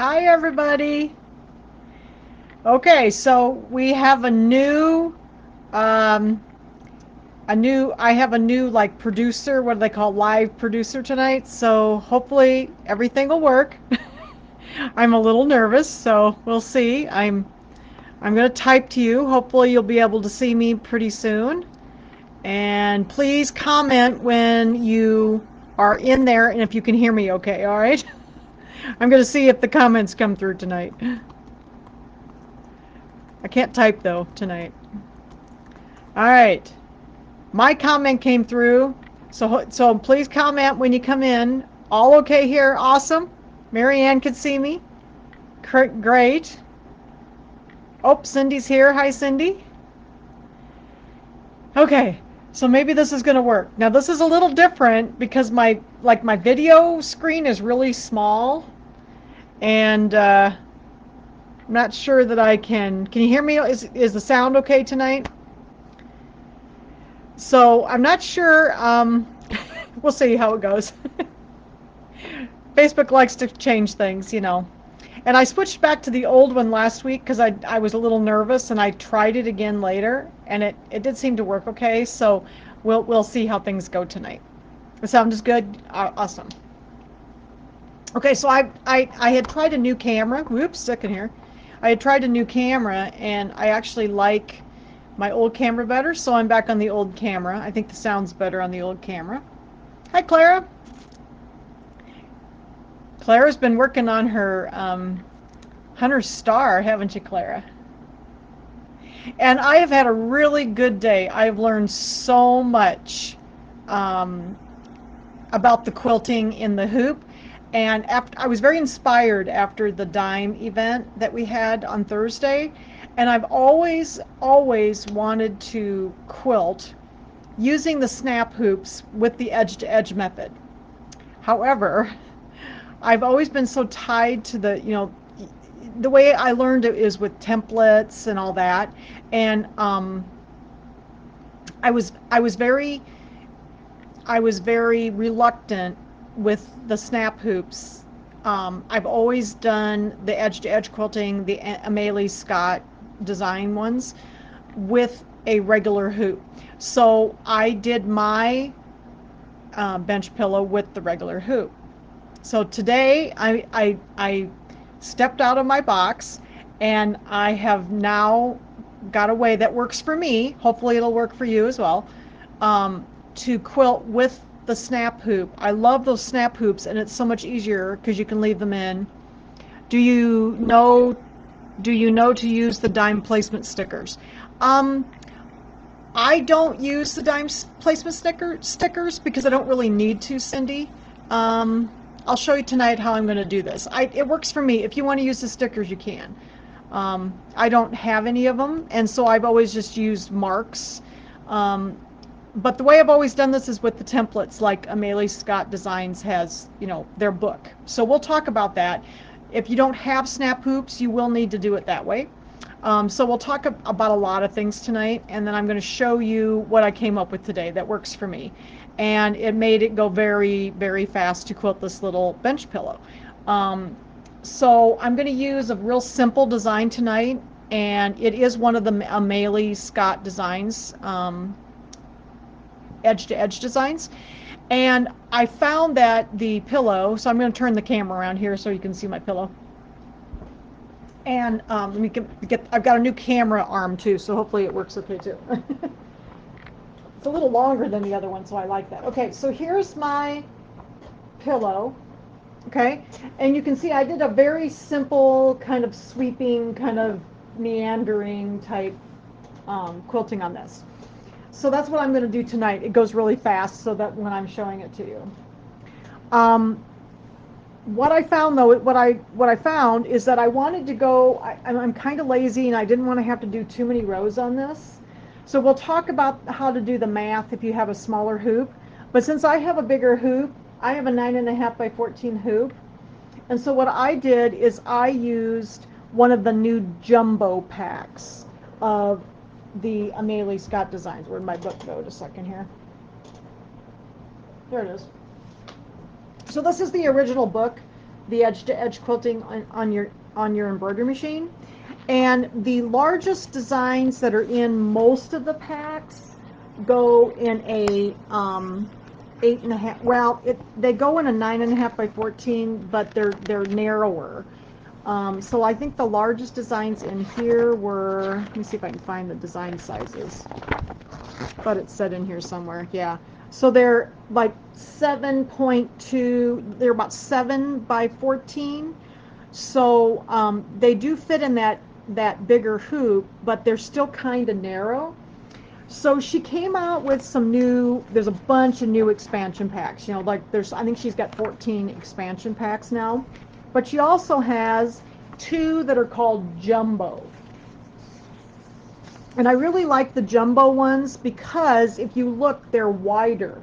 Hi everybody. Okay, so we have um I have a new like producer, what do they call live producer tonight? So hopefully everything will work. I'm a little nervous, so we'll see. I'm going to type to you. Hopefully you'll be able to see me pretty soon. And please comment when you are in there and if you can hear me okay, all right? I'm going to see if the comments come through tonight. I can't type though tonight. All right. My comment came through. So please comment when you come in. All okay here? Awesome. Marianne can see me. Great. Oh, Cindy's here. Hi, Cindy. Okay. So maybe this is going to work. Now this is a little different because my video screen is really small, and I'm not sure that I can. Can you hear me? Is the sound okay tonight? So I'm not sure. We'll see how it goes. Facebook likes to change things, you know. And I switched back to the old one last week because I was a little nervous, and I tried it again later, and it did seem to work okay. So we'll see how things go tonight. The sound is good. Awesome. Okay, so I had tried a new camera. Whoops, second here. I had tried a new camera, and I actually like my old camera better, so I'm back on the old camera. I think the sound's better on the old camera. Hi, Clara. Clara's been working on her Hunter's Star, haven't you, Clara? And I have had a really good day. I've learned so much um, about the quilting in the hoop. And I was very inspired after the dime event that we had on Thursday. And I've always wanted to quilt using the snap hoops with the edge-to-edge method. However, I've always been so tied to the way I learned it is with templates and all that, and I was very reluctant with the snap hoops. I've always done the edge-to-edge quilting, the Amelie Scott design ones, with a regular hoop. So I did my bench pillow with the regular hoop. So today I stepped out of my box, and I have now got a way that works for me. Hopefully it'll work for you as well. To quilt with the snap hoop. I love those snap hoops, and it's so much easier because you can leave them in. Do you know do you know to use the dime placement stickers? Um, I don't use the dime placement stickers because I don't really need to, Cindy. Um, I'll show you tonight how I'm going to do this. It works for me. If you want to use the stickers, you can. I don't have any of them, and so I've always just used marks. Um, but the way I've always done this is with the templates, like Amelie Scott Designs has, their book. So we'll talk about that. If you don't have snap hoops, you will need to do it that way. So we'll talk about a lot of things tonight, and then I'm going to show you what I came up with today that works for me. And it made it go very, very fast to quilt this little bench pillow. Um, so I'm going to use a real simple design tonight, and it is one of the Amelie Scott Designs, edge-to-edge designs. And I found that the pillow, so I'm going to turn the camera around here so you can see my pillow. And let me I've got a new camera arm too, so hopefully it works okay too. It's a little longer than the other one, so I like that. Okay, so here's my pillow. Okay, and you can see I did a very simple kind of sweeping, kind of meandering type quilting on this. So that's what I'm going to do tonight. It goes really fast so that when I'm showing it to you. What I found though, what I found is that I wanted to go. I'm kind of lazy, and I didn't want to have to do too many rows on this. So we'll talk about how to do the math if you have a smaller hoop. But since I have a bigger hoop, I have a 9.5 by 14 hoop, and so what I did is I used one of the new jumbo packs of the Amelie Scott Designs. Where'd my book go? Just a second here. There it is. So this is the original book the edge-to-edge quilting on your embroidery machine. And the largest designs that are in most of the packs go in a 8.5. Well, they go in a 9.5 by 14, but they're narrower. So I think the largest designs in here were. Let me see if I can find the design sizes. Thought it said in here somewhere. Yeah. So they're like 7.2. They're about 7 by 14. So they do fit in that bigger hoop, but they're still kind of narrow. So she came out with there's a bunch of new expansion packs. Like I think she's got 14 expansion packs now. But she also has 2 that are called jumbo. And I really like the jumbo ones because if you look, they're wider.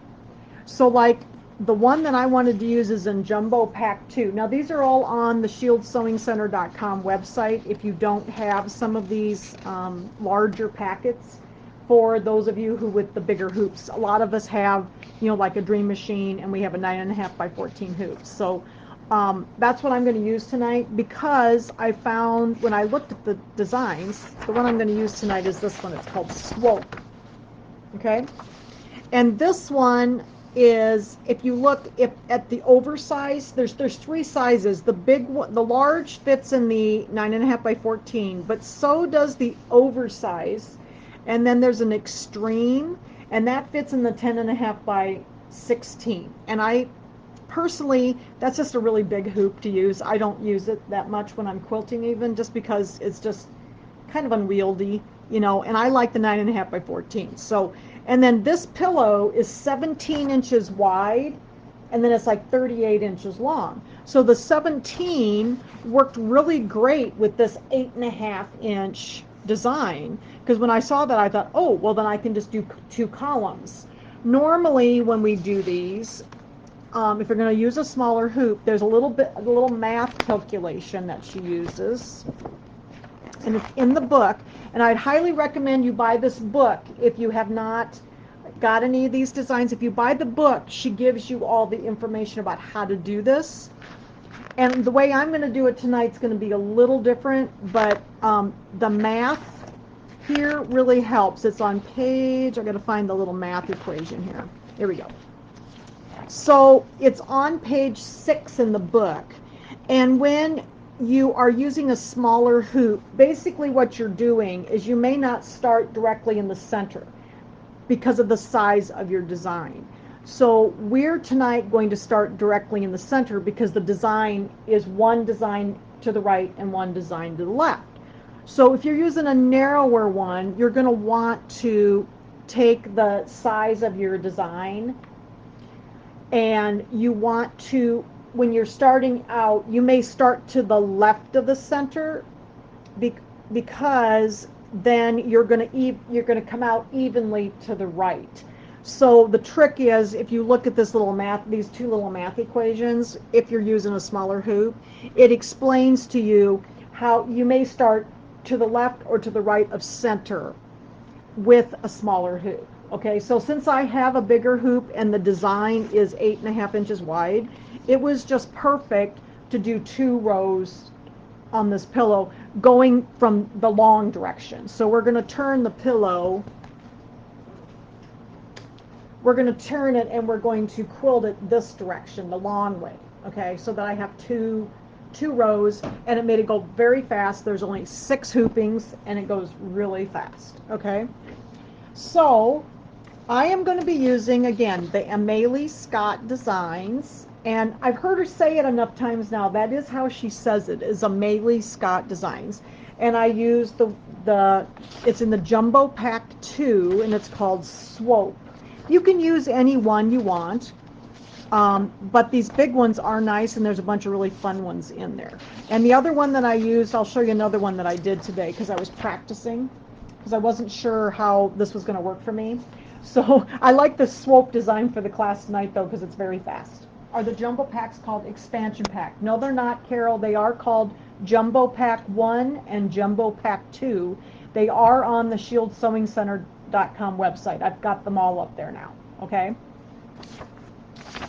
So like the one that I wanted to use is in Jumbo Pack 2. Now these are all on the ShieldSewingCenter.com website if you don't have some of these larger packets for those of you who with the bigger hoops. A lot of us have, like a Dream Machine, and we have a 9.5 by 14 hoops. So that's what I'm going to use tonight because I found when I looked at the designs, the one I'm going to use tonight is this one. It's called Swope. Okay? And this one is, if you look at the oversized, there's 3 sizes. The big one, the large fits in the 9.5 by 14, but so does the oversized. And then there's an extreme, and that fits in the 10.5 by 16. And I personally, that's just a really big hoop to use. I don't use it that much when I'm quilting even, just because it's just kind of unwieldy, and I like the 9.5 by 14. So, and then this pillow is 17 inches wide, and then it's like 38 inches long. So the 17 worked really great with this 8.5-inch design, because when I saw that, I thought, oh, well, then I can just do 2 columns. Normally, when we do these, if you're going to use a smaller hoop, there's a little math calculation that she uses. And it's in the book, and I'd highly recommend you buy this book if you have not got any of these designs. If you buy the book, she gives you all the information about how to do this. And the way I'm going to do it tonight is going to be a little different, but the math here really helps. It's on page, I've got to find the little math equation here. Here we go. So it's on page 6 in the book. And when you are using a smaller hoop, basically what you're doing is you may not start directly in the center because of the size of your design. So we're tonight going to start directly in the center because the design is one design to the right and one design to the left. So if you're using a narrower one, you're going to want to take the size of your design, and you want to, when you're starting out, you may start to the left of the center because then you're going to come out evenly to the right. So the trick is, if you look at these 2 little math equations, if you're using a smaller hoop, it explains to you how you may start to the left or to the right of center with a smaller hoop. Okay, so since I have a bigger hoop and the design is 8.5 inches wide, it was just perfect to do 2 rows on this pillow going from the long direction. So we're going to turn the pillow, we're going to turn it, and we're going to quilt it this direction, the long way. Okay, so that I have two rows, and it made it go very fast. There's only 6 hoopings, and it goes really fast. Okay, so I am going to be using, again, the Amelie Scott Designs, and I've heard her say it enough times now. That is how she says it, is Amelie Scott Designs. And I use it's in the Jumbo Pack 2, and it's called Swope. You can use any one you want, but these big ones are nice, and there's a bunch of really fun ones in there. And the other one that I used, I'll show you another one that I did today because I was practicing, because I wasn't sure how this was going to work for me. So I like the Swope design for the class tonight, though, because it's very fast. Are the Jumbo Packs called Expansion Pack? No, they're not, Carol. They are called Jumbo Pack 1 and Jumbo Pack 2. They are on the ShieldSewingCenter.com website. I've got them all up there now, okay?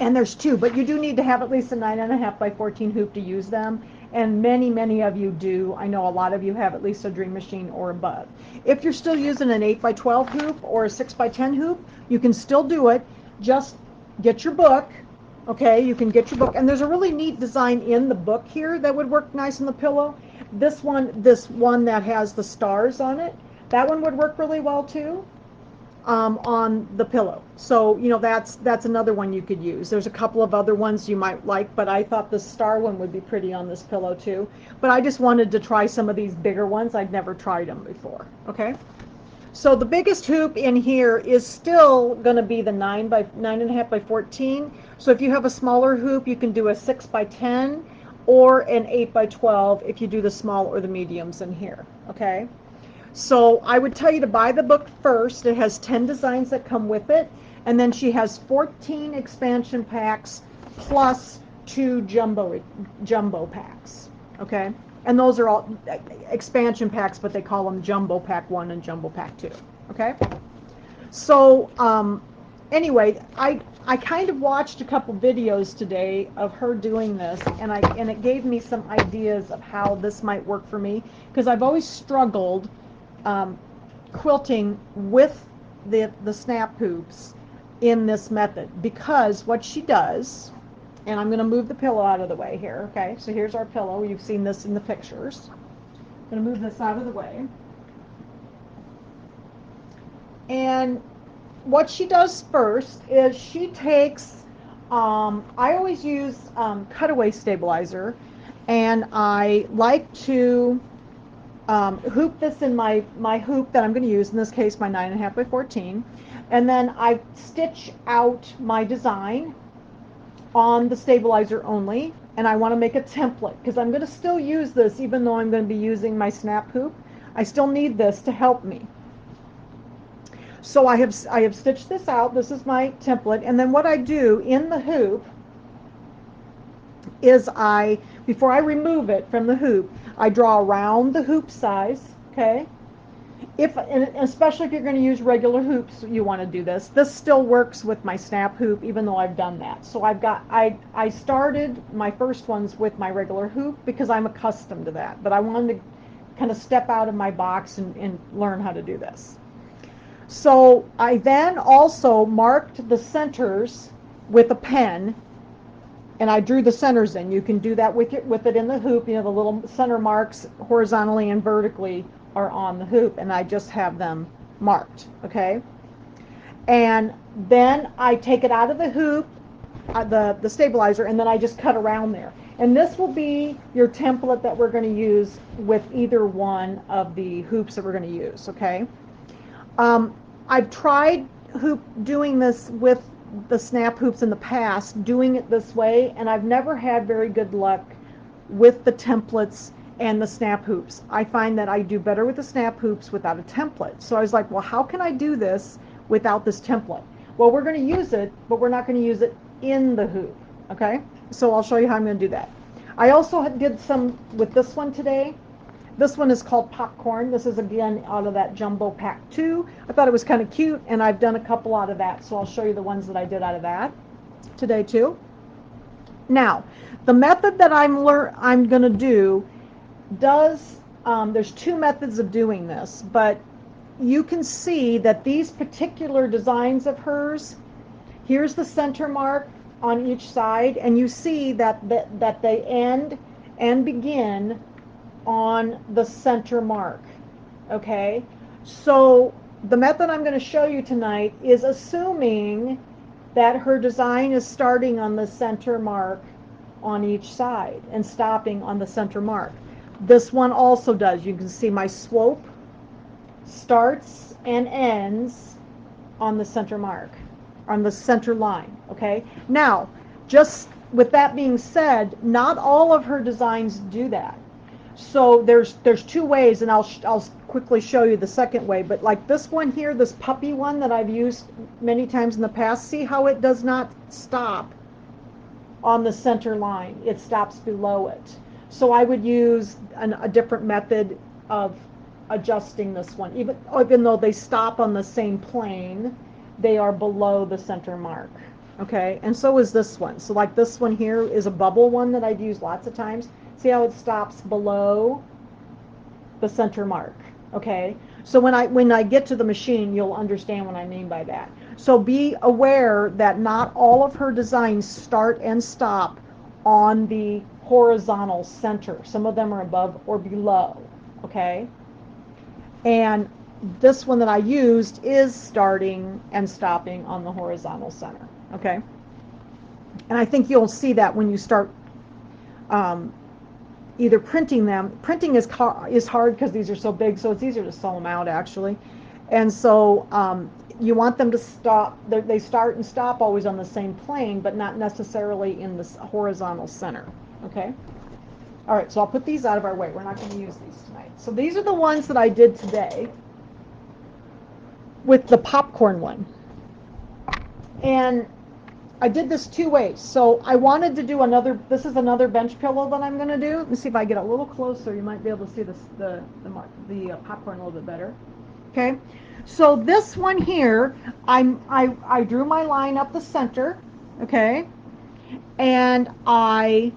And there's two, but you do need to have at least a 9.5 by 14 hoop to use them. And many of you do. I know a lot of you have at least a Dream Machine or above. If you're still using an 8 by 12 hoop or a 6 by 10 hoop, you can still do it. Just get your book. Okay, you can get your book. And there's a really neat design in the book here that would work nice on the pillow. This one that has the stars on it, that one would work really well too. On the pillow. So, you know, that's another one you could use. There's a couple of other ones you might like, but I thought the star one would be pretty on this pillow too. But I just wanted to try some of these bigger ones. I'd never tried them before. Okay. So the biggest hoop in here is still going to be the 9.5 by 14. So if you have a smaller hoop, you can do a 6 by 10 or an 8 by 12 if you do the small or the mediums in here. Okay. So I would tell you to buy the book first. It has 10 designs that come with it. And then she has 14 expansion packs plus 2 jumbo packs. Okay? And those are all expansion packs, but they call them Jumbo Pack 1 and Jumbo Pack 2. Okay? So anyway, I kind of watched a couple videos today of her doing this, and it gave me some ideas of how this might work for me, because I've always struggled quilting with the snap hoops in this method, because what she does, and I'm going to move the pillow out of the way here. Okay, so here's our pillow. You've seen this in the pictures. I'm going to move this out of the way. And what she does first is she takes, I always use cutaway stabilizer, and I like to hoop this in my hoop that I'm going to use, in this case my 9.5 by 14, and then I stitch out my design on the stabilizer only, and I want to make a template because I'm going to still use this even though I'm going to be using my snap hoop. I still need this to help me. So I have stitched this out. This is my template, and then what I do in the hoop is before I remove it from the hoop, I draw around the hoop size. Okay, and especially if you're going to use regular hoops, you want to do this. This still works with my snap hoop, even though I've done that. So I started my first ones with my regular hoop because I'm accustomed to that, but I wanted to kind of step out of my box and learn how to do this. So I then also marked the centers with a pen, and I drew the centers in. You can do that with it in the hoop. You know, the little center marks horizontally and vertically are on the hoop, and I just have them marked. Okay, and then I take it out of the hoop, the stabilizer, and then I just cut around there. And this will be your template that we're going to use with either one of the hoops that we're going to use. Okay. I've tried doing this with the snap hoops in the past, doing it this way, and I've never had very good luck with the templates and the snap hoops. I find that I do better with the snap hoops without a template. So I was like, well, how can I do this without this template? Well, we're going to use it, but we're not going to use it in the hoop. Okay, so I'll show you how I'm going to do that. I also did some with this one today. This one is called Popcorn. This is, again, out of that Jumbo Pack 2. I thought it was kind of cute, and I've done a couple out of that, so I'll show you the ones that I did out of that today, too. Now, the method that I'm going to do there's two methods of doing this, but you can see that these particular designs of hers, here's the center mark on each side, and you see that they end and begin on the center mark. Okay, so the method I'm going to show you tonight is assuming that her design is starting on the center mark on each side and stopping on the center mark. This one also does. You can see my swope starts and ends on the center mark, on the center line. Okay, now just with that being said, not all of her designs do that. So there's two ways, and I'll quickly show you the second way. But like this one here, this puppy one that I've used many times in the past, see how it does not stop on the center line. It stops below it. So I would use a different method of adjusting this one. Even though they stop on the same plane, they are below the center mark. Okay, and so is this one. So like this one here is a bubble one that I've used lots of times. See how it stops below the center mark, okay? So when I get to the machine, you'll understand what I mean by that. So be aware that not all of her designs start and stop on the horizontal center. Some of them are above or below, okay? And this one that I used is starting and stopping on the horizontal center, okay? And I think you'll see that when you start um, either printing them. Printing is hard because these are so big, so it's easier to sew them out actually. And so you want them to stop. They start and stop always on the same plane, but not necessarily in the horizontal center. Okay. All right. So I'll put these out of our way. We're not going to use these tonight. So these are the ones that I did today with the popcorn one, and I did this two ways. So I wanted to do another, this is another bench pillow that I'm going to do. Let me see if I get a little closer. You might be able to see the popcorn a little bit better. Okay. So this one here, I drew my line up the center. Okay. And I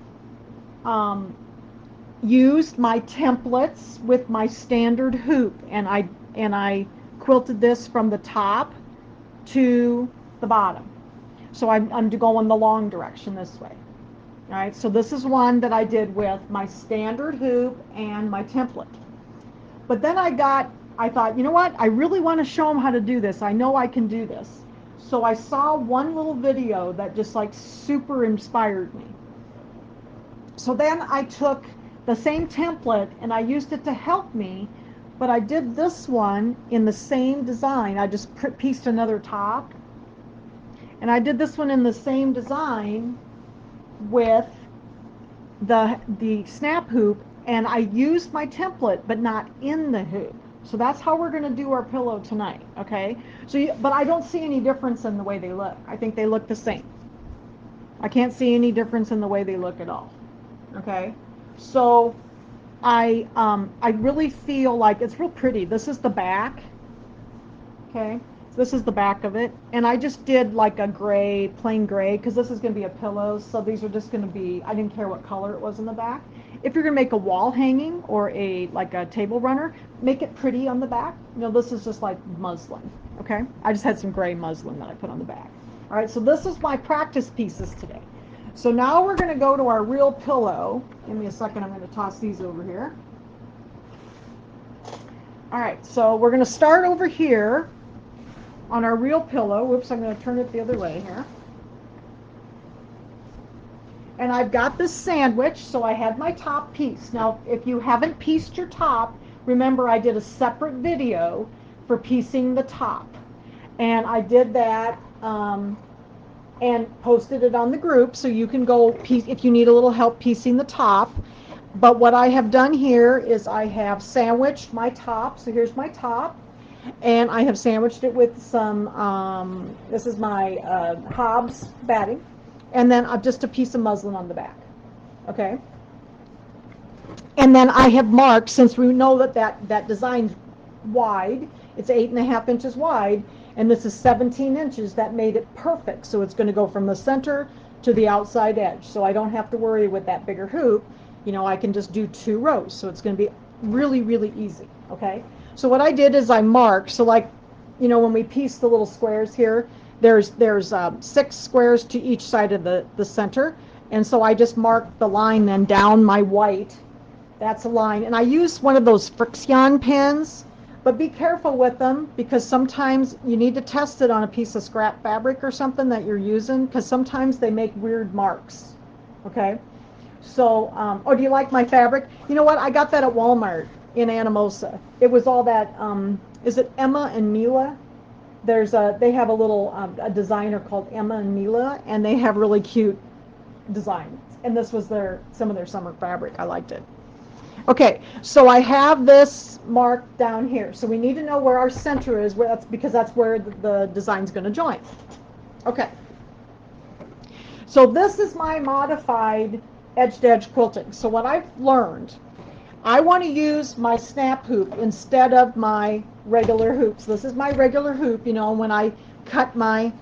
used my templates with my standard hoop, and I quilted this from the top to the bottom. So I'm going the long direction this way. All right, so this is one that I did with my standard hoop and my template. But then I thought, you know what? I really want to show them how to do this. I know I can do this. So I saw one little video that just like super inspired me. So then I took the same template and I used it to help me, but I did this one in the same design. I just pieced another top. And I did this one in the same design with the snap hoop, and I used my template but not in the hoop. So that's how we're going to do our pillow tonight, okay? So but I don't see any difference in the way they look. I think they look the same. I can't see any difference in the way they look at all. Okay? So I really feel like it's real pretty. This is the back. Okay? So this is the back of it, and I just did like a gray, plain gray, because this is going to be a pillow, so these are just going to be, I didn't care what color it was in the back. If you're going to make a wall hanging or like a table runner, make it pretty on the back. You know, this is just like muslin, okay? I just had some gray muslin that I put on the back. All right, so this is my practice pieces today. So now we're going to go to our real pillow. Give me a second, I'm going to toss these over here. All right, so we're going to start over here on our real pillow. Whoops, I'm going to turn it the other way here. And I've got this sandwich, so I had my top piece. Now, if you haven't pieced your top, remember I did a separate video for piecing the top. And I did that and posted it on the group, so you can go piece if you need a little help piecing the top. But what I have done here is I have sandwiched my top. So here's my top. And I have sandwiched it with some, this is my Hobbs batting, and then just a piece of muslin on the back, okay? And then I have marked, since we know that design's wide, it's 8.5 inches wide, and this is 17 inches, that made it perfect. So it's going to go from the center to the outside edge. So I don't have to worry with that bigger hoop. You know, I can just do 2 rows. So it's going to be really, really easy, okay? So what I did is I marked, so like, you know, when we piece the little squares here, there's 6 squares to each side of the center. And so I just marked the line then down my white. That's a line. And I use one of those friction pins, but be careful with them because sometimes you need to test it on a piece of scrap fabric or something that you're using, because sometimes they make weird marks, okay? So, oh, do you like my fabric? You know what? I got that at Walmart in Anamosa. It was all that, is it Emma and Mila? They have a little a designer called Emma and Mila, and they have really cute designs. And this was some of their summer fabric. I liked it. Okay, so I have this marked down here. So we need to know where our center is, because that's where the design's going to join. Okay. So this is my modified edge-to-edge quilting. So what I've learned, I want to use my snap hoop instead of my regular hoops. This is my regular hoop, you know, when I cut my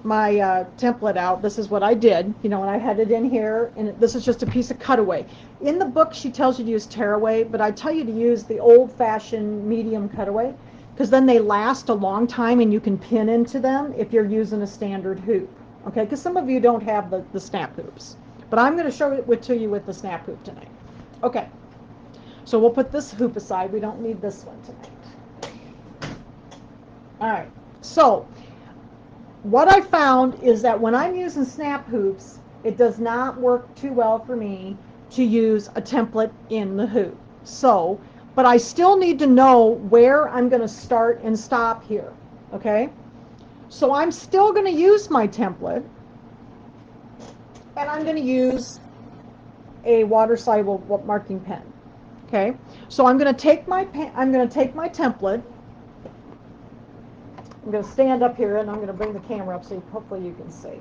template out, this is what I did, you know, and I had it in here, and this is just a piece of cutaway. In the book, she tells you to use tearaway, but I tell you to use the old-fashioned medium cutaway, because then they last a long time and you can pin into them if you're using a standard hoop, okay? Because some of you don't have the snap hoops, but I'm going to show it to you with the snap hoop tonight. Okay, so we'll put this hoop aside. We don't need this one tonight. All right, so what I found is that when I'm using snap hoops, it does not work too well for me to use a template in the hoop. So, but I still need to know where I'm going to start and stop here, okay? So I'm still going to use my template, and I'm going to use a water-soluble marking pen, okay? So I'm going to take my template. I'm going to stand up here, and I'm going to bring the camera up so hopefully you can see.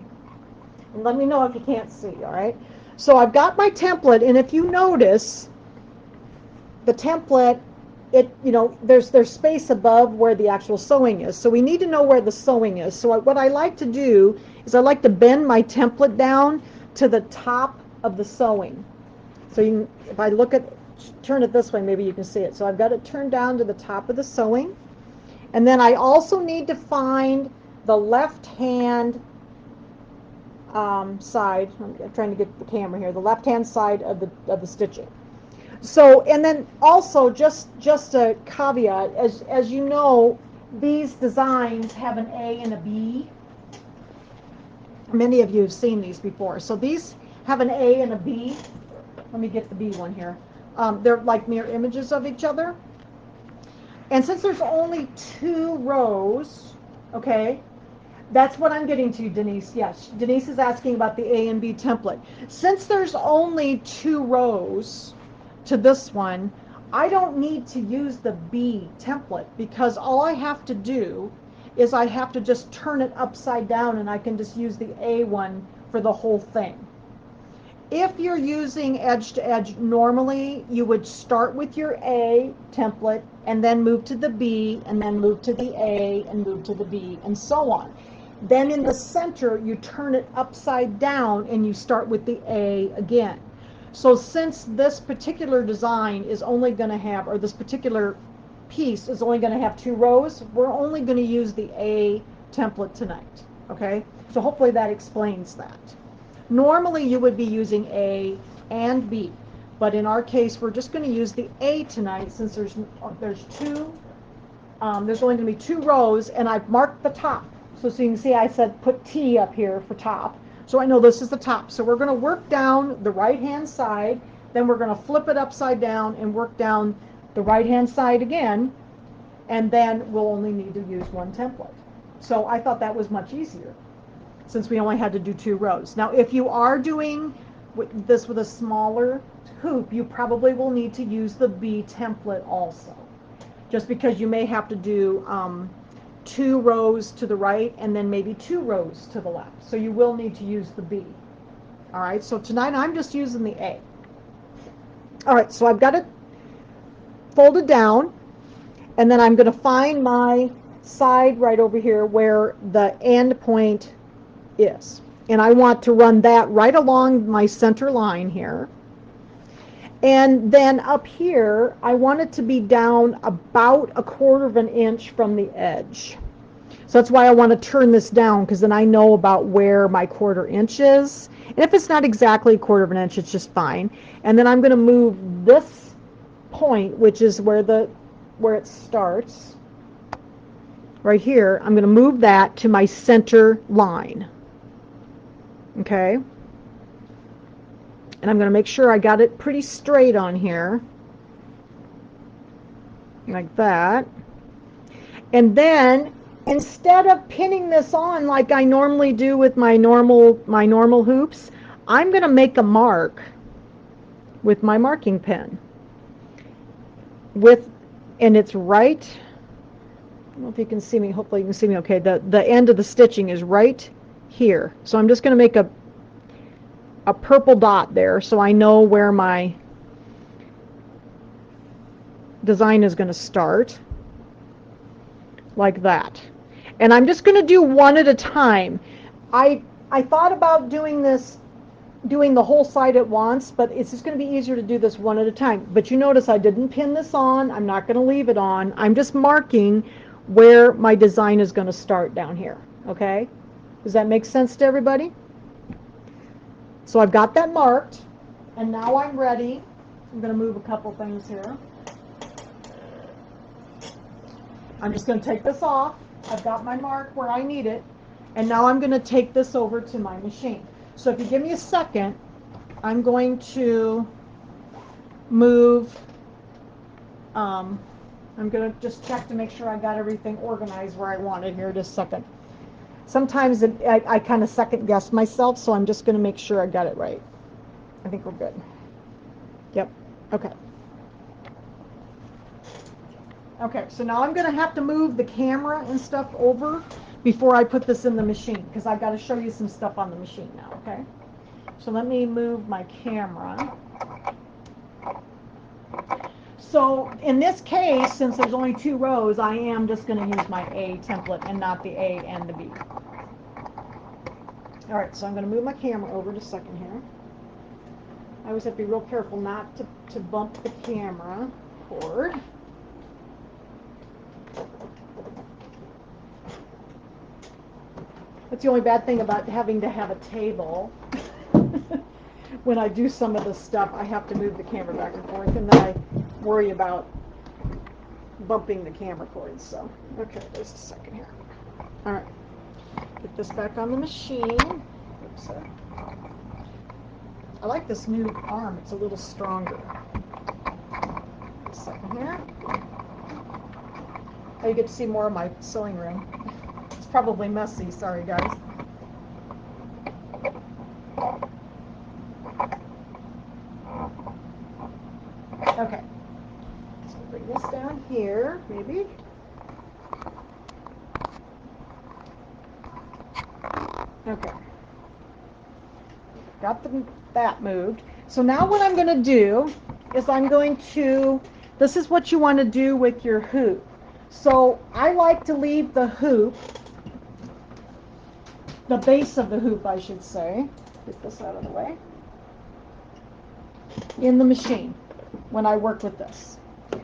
And let me know if you can't see, all right? So I've got my template, and if you notice, the template, you know, there's space above where the actual sewing is. So we need to know where the sewing is. So what I like to do is I like to bend my template down to the top of the sewing. So you can, if I turn it this way, maybe you can see it. So I've got it turned down to the top of the sewing. And then I also need to find the left hand side. I'm trying to get the camera here. The left hand side of the stitching. So, and then also just a caveat, as you know, these designs have an A and a B. Many of you have seen these before. So these have an A and a B. Let me get the B one here. They're like mirror images of each other. And since there's only 2 rows, okay, that's what I'm getting to, Denise. Yes, Denise is asking about the A and B template. Since there's only 2 rows to this one, I don't need to use the B template, because all I have to do is I have to just turn it upside down, and I can just use the A one for the whole thing. If you're using edge to edge, normally you would start with your A template and then move to the B and then move to the A and move to the B and so on. Then in the center, you turn it upside down and you start with the A again. So since this particular design is only going to have, or this particular piece is only going to have 2 rows, we're only going to use the A template tonight, okay? So hopefully that explains that. Normally you would be using A and B, but in our case we're just going to use the A tonight, since there's only going to be 2 rows, and I've marked the top. So you can see I said put T up here for top. So I know this is the top. So we're going to work down the right hand side, then we're going to flip it upside down and work down the right hand side again, and then we'll only need to use 1 template. So I thought that was much easier, since we only had to do 2 rows. Now, if you are doing this with a smaller hoop, you probably will need to use the B template also, just because you may have to do 2 rows to the right and then maybe 2 rows to the left. So you will need to use the B. All right, so tonight I'm just using the A. All right, so I've got it folded down, and then I'm going to find my side right over here where the end point is. And I want to run that right along my center line here. And then up here, I want it to be down about 1/4 of an inch from the edge. So that's why I want to turn this down, because then I know about where my 1/4 inch is. And if it's not exactly 1/4 of an inch, it's just fine. And then I'm going to move this point, which is where it starts, right here. I'm going to move that to my center line. Okay? And I'm going to make sure I got it pretty straight on here, like that. And then, instead of pinning this on like I normally do with my normal hoops, I'm going to make a mark with my marking pen. And it's right, I don't know if you can see me, hopefully you can see me okay, the end of the stitching is right here. So I'm just going to make a purple dot there, so I know where my design is going to start, like that. And I'm just going to do one at a time. I thought about doing the whole side at once, but it's just going to be easier to do this one at a time. But you notice I didn't pin this on. I'm not going to leave it on. I'm just marking where my design is going to start down here. Okay? Does that make sense to everybody? So I've got that marked, and now I'm ready. I'm going to move a couple things here. I'm just going to take this off. I've got my mark where I need it, and now I'm going to take this over to my machine. So if you give me a second, I'm going to move, I'm going to just check to make sure I got everything organized where I want it here. Just a second. Sometimes I kind of second guess myself, so I'm just going to make sure I got it right. I think we're good. Yep. Okay. Okay, so now I'm going to have to move the camera and stuff over before I put this in the machine, because I've got to show you some stuff on the machine now, okay? So let me move my camera. So in this case, since there's only 2 rows, I am just going to use my A template and not the A and the B. All right, so I'm going to move my camera over just a second here. I always have to be real careful not to bump the camera cord. That's the only bad thing about having to have a table. When I do some of this stuff, I have to move the camera back and forth, and then I worry about bumping the camera cords. So, okay, just a second here. All right, get this back on the machine. Oops, sorry. I like this new arm. It's a little stronger. Just a second here. Oh, you get to see more of my sewing room. It's probably messy. Sorry, guys. Okay. So bring this down here, maybe. Okay. Got that moved. So now what I'm going to do is this is what you want to do with your hoop. So I like to leave the hoop, the base of the hoop, I should say. Get this out of the way. In the machine when I work with this.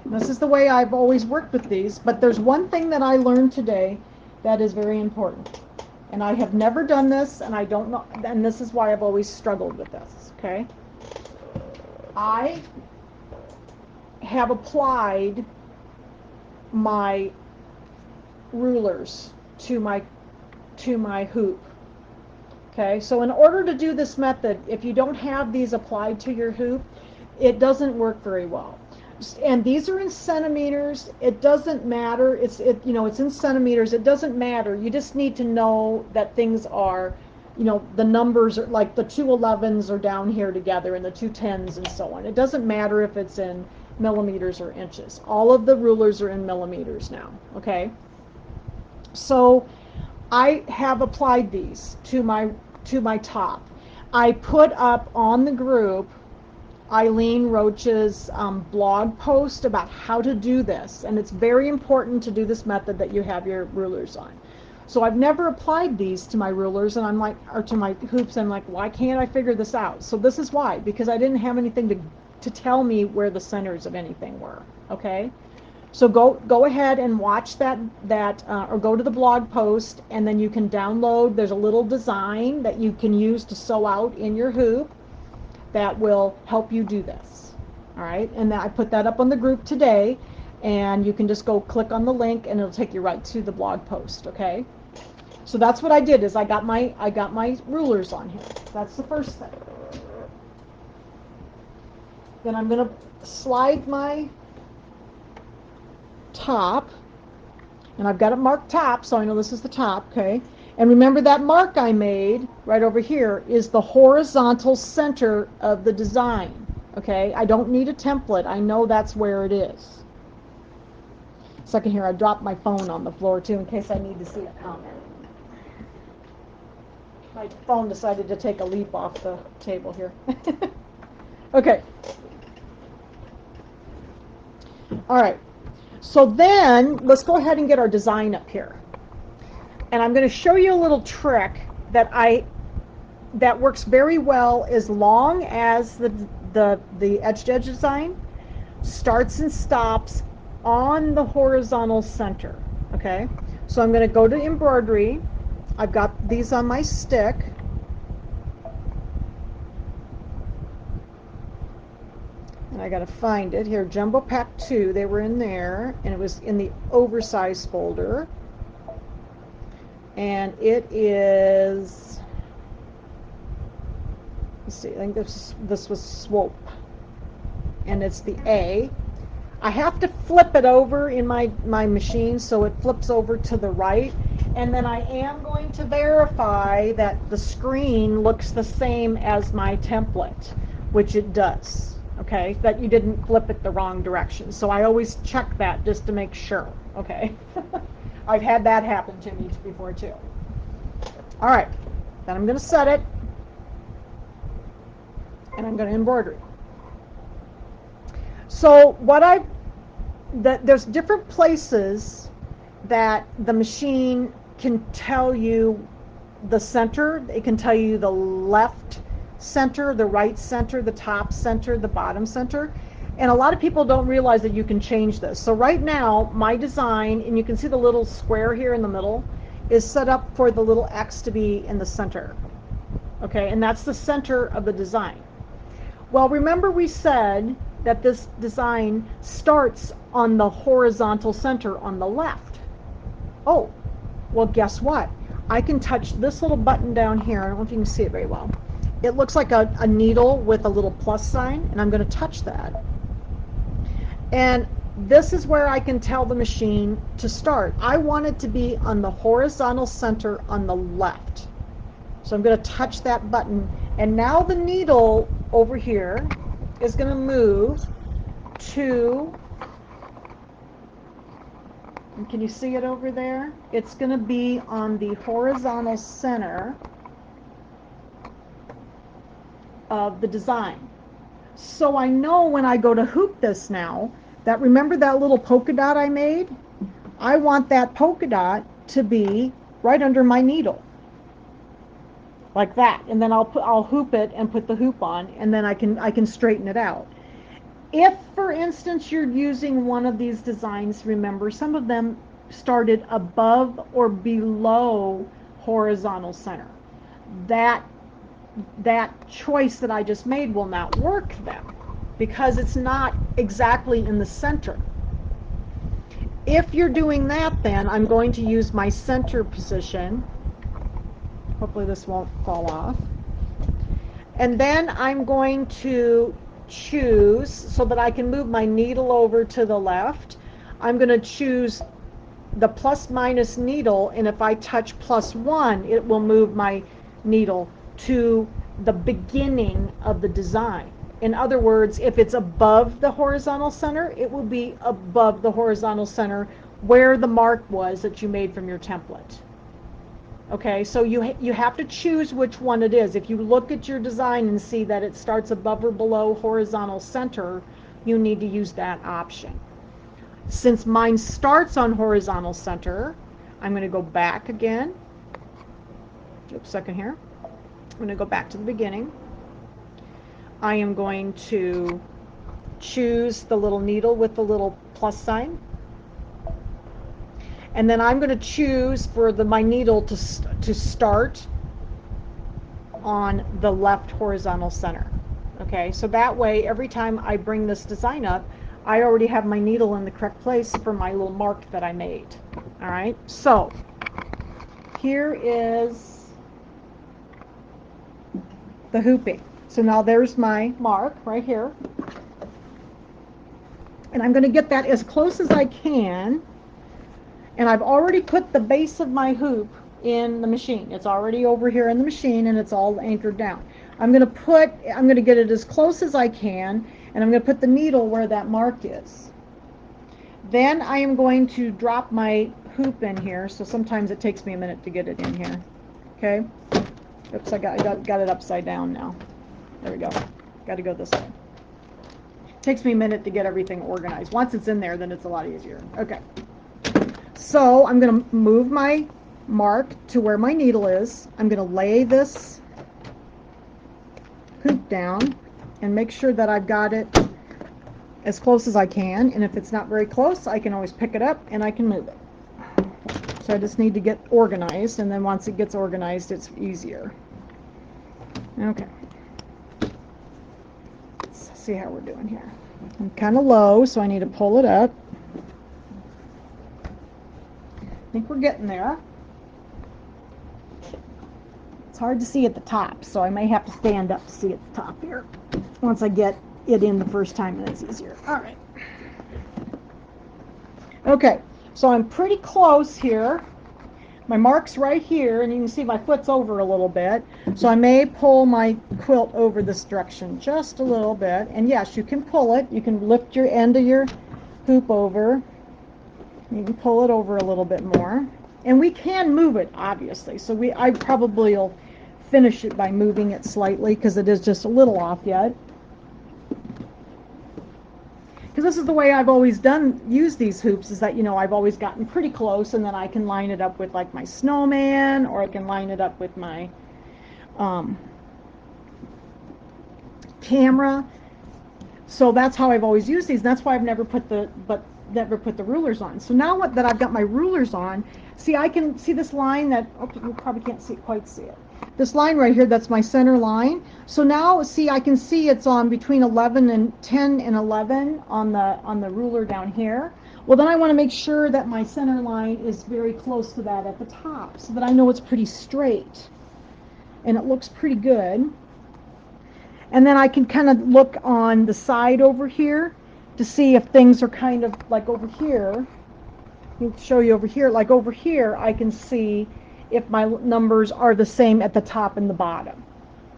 This is the way I've always worked with these, but there's one thing that I learned today that is very important. And I have never done this, and I don't know, and this is why I've always struggled with this, okay? I have applied my rulers to my hoop. Okay, so in order to do this method, if you don't have these applied to your hoop, it doesn't work very well. And these are in centimeters. It doesn't matter. It's in centimeters. It doesn't matter. You just need to know that things are, the numbers are like the 211s are down here together and the 210s and so on. It doesn't matter if it's in millimeters or inches. All of the rulers are in millimeters now. Okay. So I have applied these to my top. I put up on the group Eileen Roach's blog post about how to do this, and it's very important to do this method that you have your rulers on. So I've never applied these to my rulers, and I'm like, or to my hoops, and I'm like, why can't I figure this out? So this is why, because I didn't have anything to tell me where the centers of anything were. Okay, so go ahead and watch that or go to the blog post, and then you can download. There's a little design that you can use to sew out in your hoop that will help you do this. All right, and I put that up on the group today, and you can just go click on the link and it'll take you right to the blog post. Okay, so that's what I did, is I got my rulers on here. That's the first thing. Then I'm going to slide my top, and I've got it marked top, so I know this is the top. Okay, and remember that mark I made right over here is the horizontal center of the design. Okay, I don't need a template. I know that's where it is. Second here, I dropped my phone on the floor too in case I need to see a comment. My phone decided to take a leap off the table here. Okay. All right. So then let's go ahead and get our design up here. And I'm going to show you a little trick that works very well as long as the edge to edge design starts and stops on the horizontal center. Okay, so I'm going to go to embroidery. I've got these on my stick. And I got to find it here. Jumbo Pack 2, they were in there, and it was in the oversized folder. And it is, let's see, I think this was Swope. And it's the A. I have to flip it over in my machine so it flips over to the right. And then I am going to verify that the screen looks the same as my template, which it does. Okay, that you didn't flip it the wrong direction. So I always check that just to make sure. Okay. I've had that happen to me before too. All right, then I'm going to set it, and I'm going to embroider. So there's different places that the machine can tell you the center. It can tell you the left center, the right center, the top center, the bottom center. And a lot of people don't realize that you can change this. So right now, my design, and you can see the little square here in the middle, is set up for the little X to be in the center. Okay, and that's the center of the design. Well, remember we said that this design starts on the horizontal center on the left. Oh, well, guess what? I can touch this little button down here. I don't know if you can see it very well. It looks like a needle with a little plus sign, and I'm going to touch that. And this is where I can tell the machine to start. I want it to be on the horizontal center on the left. So I'm going to touch that button, and now the needle over here is going to move to, can you see it over there? It's going to be on the horizontal center of the design. So I know when I go to hoop this now, that remember that little polka dot I made? I want that polka dot to be right under my needle. Like that. And then I'll hoop it and put the hoop on, and then I can straighten it out. If, for instance, you're using one of these designs, remember, some of them started above or below horizontal center. That choice that I just made will not work then, because it's not exactly in the center. If you're doing that, then I'm going to use my center position. Hopefully this won't fall off. And then I'm going to choose, so that I can move my needle over to the left, I'm going to choose the plus minus needle, and if I touch +1, it will move my needle to the beginning of the design. In other words, if it's above the horizontal center, it will be above the horizontal center where the mark was that you made from your template. Okay, so you have to choose which one it is. If you look at your design and see that it starts above or below horizontal center, you need to use that option. Since mine starts on horizontal center, I'm going to go back again. Oops, second here. I'm going to go back to the beginning. I am going to choose the little needle with the little plus sign. And then I'm going to choose for my needle to start on the left horizontal center. Okay, so that way every time I bring this design up, I already have my needle in the correct place for my little mark that I made. All right, so here is the hooping. So now there's my mark right here. And I'm going to get that as close as I can. And I've already put the base of my hoop in the machine. It's already over here in the machine, and it's all anchored down. I'm going to get it as close as I can, and I'm going to put the needle where that mark is. Then I am going to drop my hoop in here, so sometimes it takes me a minute to get it in here. Okay? Oops, I got it upside down now. There we go. Got to go this way. Takes me a minute to get everything organized. Once it's in there, then it's a lot easier. Okay. So I'm going to move my mark to where my needle is. I'm going to lay this hoop down and make sure that I've got it as close as I can, and if it's not very close, I can always pick it up and I can move it. So I just need to get organized, and then once it gets organized, it's easier. Okay. Let's see how we're doing here. I'm kind of low, so I need to pull it up. I think we're getting there. It's hard to see at the top, so I may have to stand up to see at the top here. Once I get it in the first time, then it's easier. All right. Okay, so I'm pretty close here. My mark's right here, and you can see my foot's over a little bit. So I may pull my quilt over this direction just a little bit. And yes, you can pull it. You can lift your end of your hoop over. You can pull it over a little bit more. And we can move it, obviously. So I probably will finish it by moving it slightly because it is just a little off yet. Because this is the way I've always used these hoops, is that, you know, I've always gotten pretty close, and then I can line it up with like my snowman, or I can line it up with my camera. So that's how I've always used these, and that's why I've never put the rulers on. So now that I've got my rulers on, see, I can see this line that, oh, you probably can't quite see it. This line right here, that's my center line. So now, see, I can see it's on between 10 and 11 on the ruler down here. Well, then I want to make sure that my center line is very close to that at the top, so that I know it's pretty straight and it looks pretty good. And then I can kind of look on the side over here to see if things are kind of like over here. Let me show you over here. Like over here, I can see if my numbers are the same at the top and the bottom.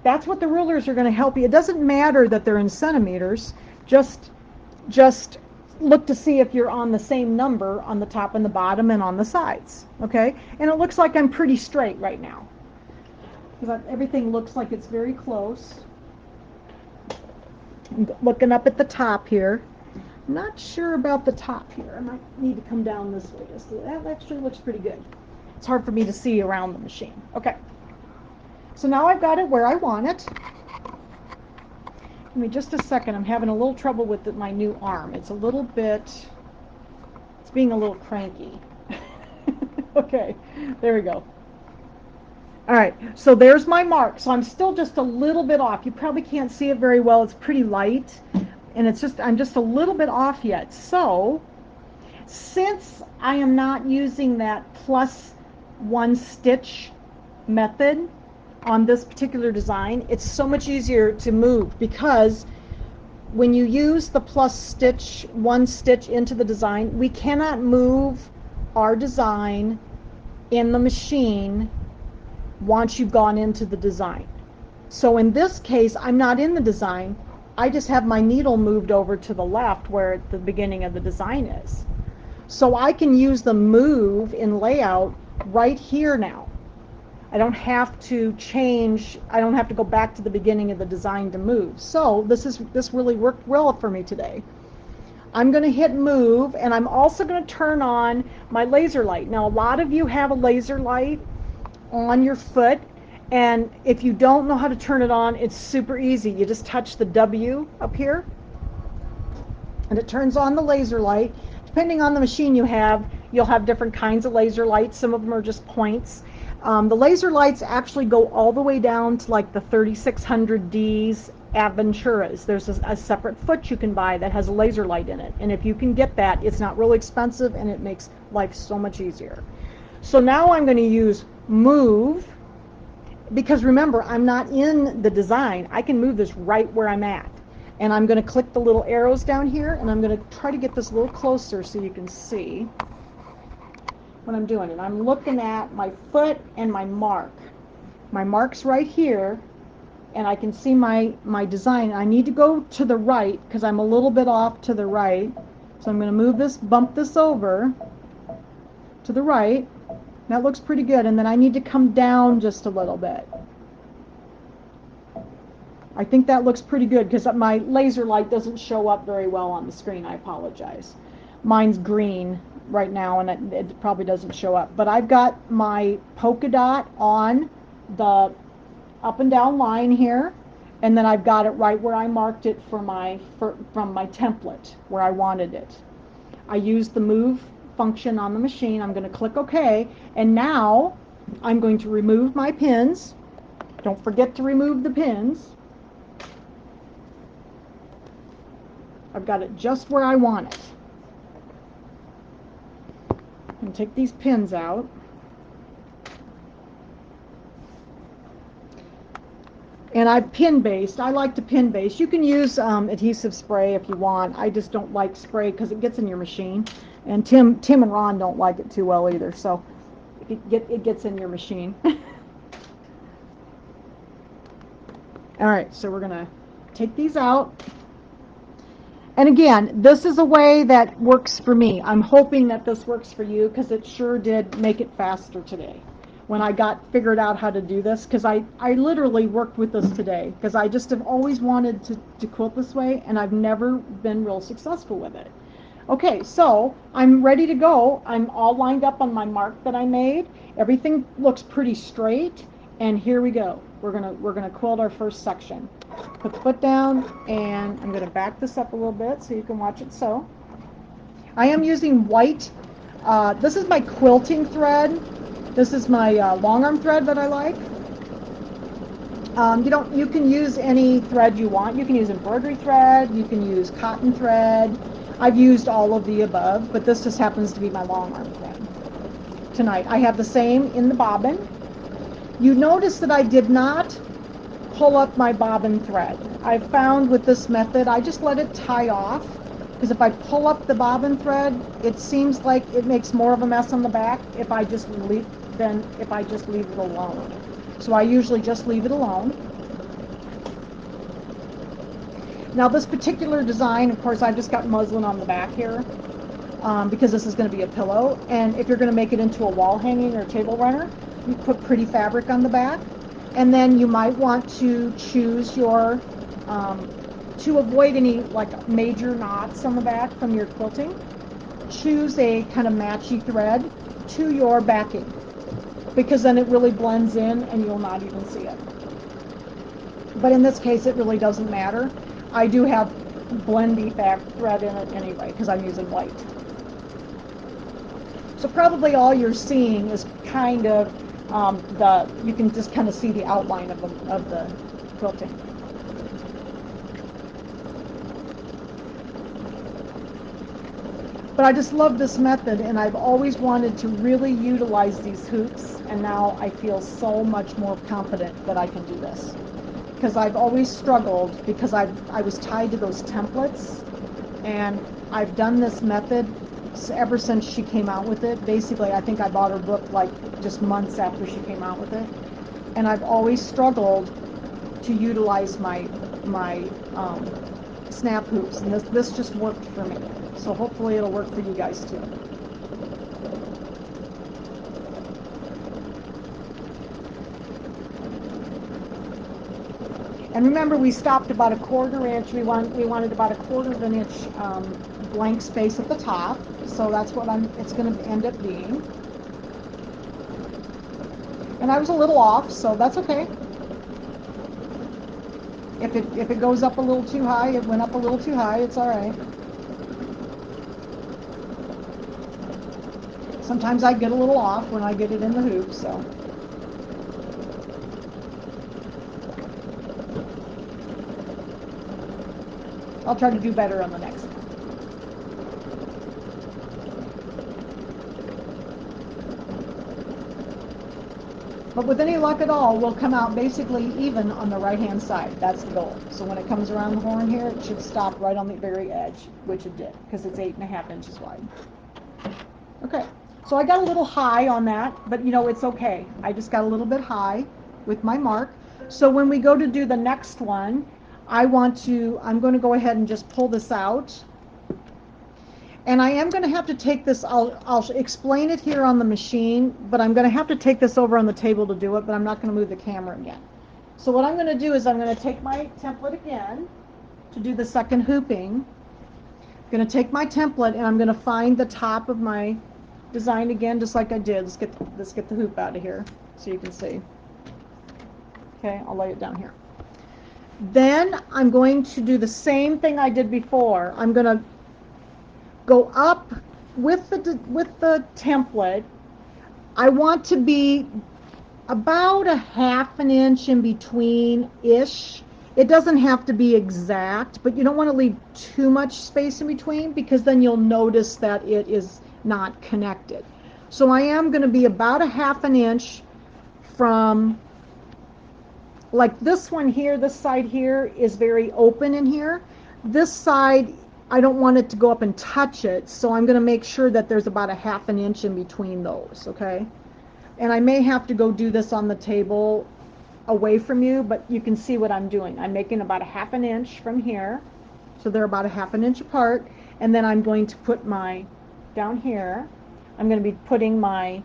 That's what the rulers are going to help you. It doesn't matter that they're in centimeters. Just look to see if you're on the same number on the top and the bottom and on the sides. Okay? And it looks like I'm pretty straight right now, because everything looks like it's very close. I'm looking up at the top here. I'm not sure about the top here. I might need to come down this way to see. That actually looks pretty good. It's hard for me to see around the machine. Okay. So now I've got it where I want it. Give me just a second. I'm having a little trouble with my new arm. It's being a little cranky. Okay, there we go. All right, so there's my mark. So I'm still just a little bit off. You probably can't see it very well. It's pretty light, and I'm just a little bit off yet. So since I am not using that plus one stitch method on this particular design, it's so much easier to move, because when you use the one stitch into the design, we cannot move our design in the machine once you've gone into the design. So in this case, I'm not in the design. I just have my needle moved over to the left where the beginning of the design is. So I can use the move in layout right here now. I don't have to go back to the beginning of the design to move. So this really worked well for me today. I'm going to hit move, and I'm also going to turn on my laser light. Now, a lot of you have a laser light on your foot, and if you don't know how to turn it on, it's super easy. You just touch the W up here, and it turns on the laser light. Depending on the machine you have, you'll have different kinds of laser lights. Some of them are just points. The laser lights actually go all the way down to like the 3600Ds Aventuras. There's a separate foot you can buy that has a laser light in it. And if you can get that, it's not really expensive, and it makes life so much easier. So now I'm going to use move, because remember, I'm not in the design. I can move this right where I'm at. And I'm going to click the little arrows down here, and I'm going to try to get this a little closer so you can see what I'm doing. And I'm looking at my foot and my mark. My mark's right here, and I can see my design. I need to go to the right because I'm a little bit off to the right. So I'm going to bump this over to the right. That looks pretty good. And then I need to come down just a little bit. I think that looks pretty good because my laser light doesn't show up very well on the screen. I apologize. Mine's green. right now, and it probably doesn't show up. But I've got my polka dot on the up and down line here, and then I've got it right where I marked it from my template where I wanted it. I use the move function on the machine. I'm going to click OK, and now I'm going to remove my pins. Don't forget to remove the pins. I've got it just where I want it. And take these pins out. And I've pin based. I like to pin base. You can use adhesive spray if you want. I just don't like spray because it gets in your machine. And Tim and Ron don't like it too well either. So if it gets in your machine. All right, so we're going to take these out. And again, this is a way that works for me. I'm hoping that this works for you because it sure did make it faster today when I got figured out how to do this, because I literally worked with this today because I just have always wanted to quilt this way, and I've never been real successful with it. Okay, so I'm ready to go. I'm all lined up on my mark that I made. Everything looks pretty straight, and here we go. We're gonna quilt our first section. Put the foot down, and I'm gonna back this up a little bit so you can watch it sew. I am using white. This is my quilting thread. This is my long arm thread that I like. You can use any thread you want. You can use embroidery thread. You can use cotton thread. I've used all of the above, but this just happens to be my long arm thread tonight. I have the same in the bobbin. You notice that I did not pull up my bobbin thread. I've found with this method, I just let it tie off, because if I pull up the bobbin thread, it seems like it makes more of a mess on the back if I just leave it alone. So I usually just leave it alone. Now this particular design, of course, I've just got muslin on the back here because this is going to be a pillow. And if you're going to make it into a wall hanging or table runner, you put pretty fabric on the back. And then you might want to choose your, to avoid any like major knots on the back from your quilting, choose a kind of matchy thread to your backing, because then it really blends in and you'll not even see it. But in this case, it really doesn't matter. I do have blendy thread in it anyway because I'm using white. So probably all you're seeing is kind of you can just kind of see the outline of the quilting. But I just love this method, and I've always wanted to really utilize these hoops, and now I feel so much more confident that I can do this. Because I've always struggled because I was tied to those templates, and I've done this method ever since she came out with it. Basically, I think I bought her book like just months after she came out with it, and I've always struggled to utilize my snap hoops, and this just worked for me. So hopefully it'll work for you guys too. And remember, we stopped about a 1/4 inch. We wanted about a 1/4 of an inch blank space at the top. So that's what it's going to end up being. And I was a little off, so that's okay. If it goes up a little too high, it went up a little too high. It's all right. Sometimes I get a little off when I get it in the hoop, so. I'll try to do better on the next one. But with any luck at all, we'll come out basically even on the right-hand side. That's the goal. So when it comes around the horn here, it should stop right on the very edge, which it did, because it's 8.5 inches wide. Okay, so I got a little high on that, but you know, it's okay. I just got a little bit high with my mark. So when we go to do the next one, I'm going to go ahead and just pull this out. And I am going to have to take this, I'll explain it here on the machine, but I'm going to have to take this over on the table to do it, but I'm not going to move the camera again. So what I'm going to do is I'm going to take my template again to do the second hooping. going to take my template and I'm going to find the top of my design again, just like I did. Let's get the hoop out of here so you can see. Okay, I'll lay it down here. Then I'm going to do the same thing I did before. I'm going to go up with the template. I want to be about a half an inch in between-ish. It doesn't have to be exact, but you don't want to leave too much space in between because then you'll notice that it is not connected. So I am going to be about a half an inch from, like this one here, this side here is very open in here. This side, I don't want it to go up and touch it, so I'm going to make sure that there's about a half an inch in between those, okay? And I may have to go do this on the table away from you, but you can see what I'm doing. I'm making about a half an inch from here, so they're about a half an inch apart, and then I'm going to put my, down here, I'm going to be putting my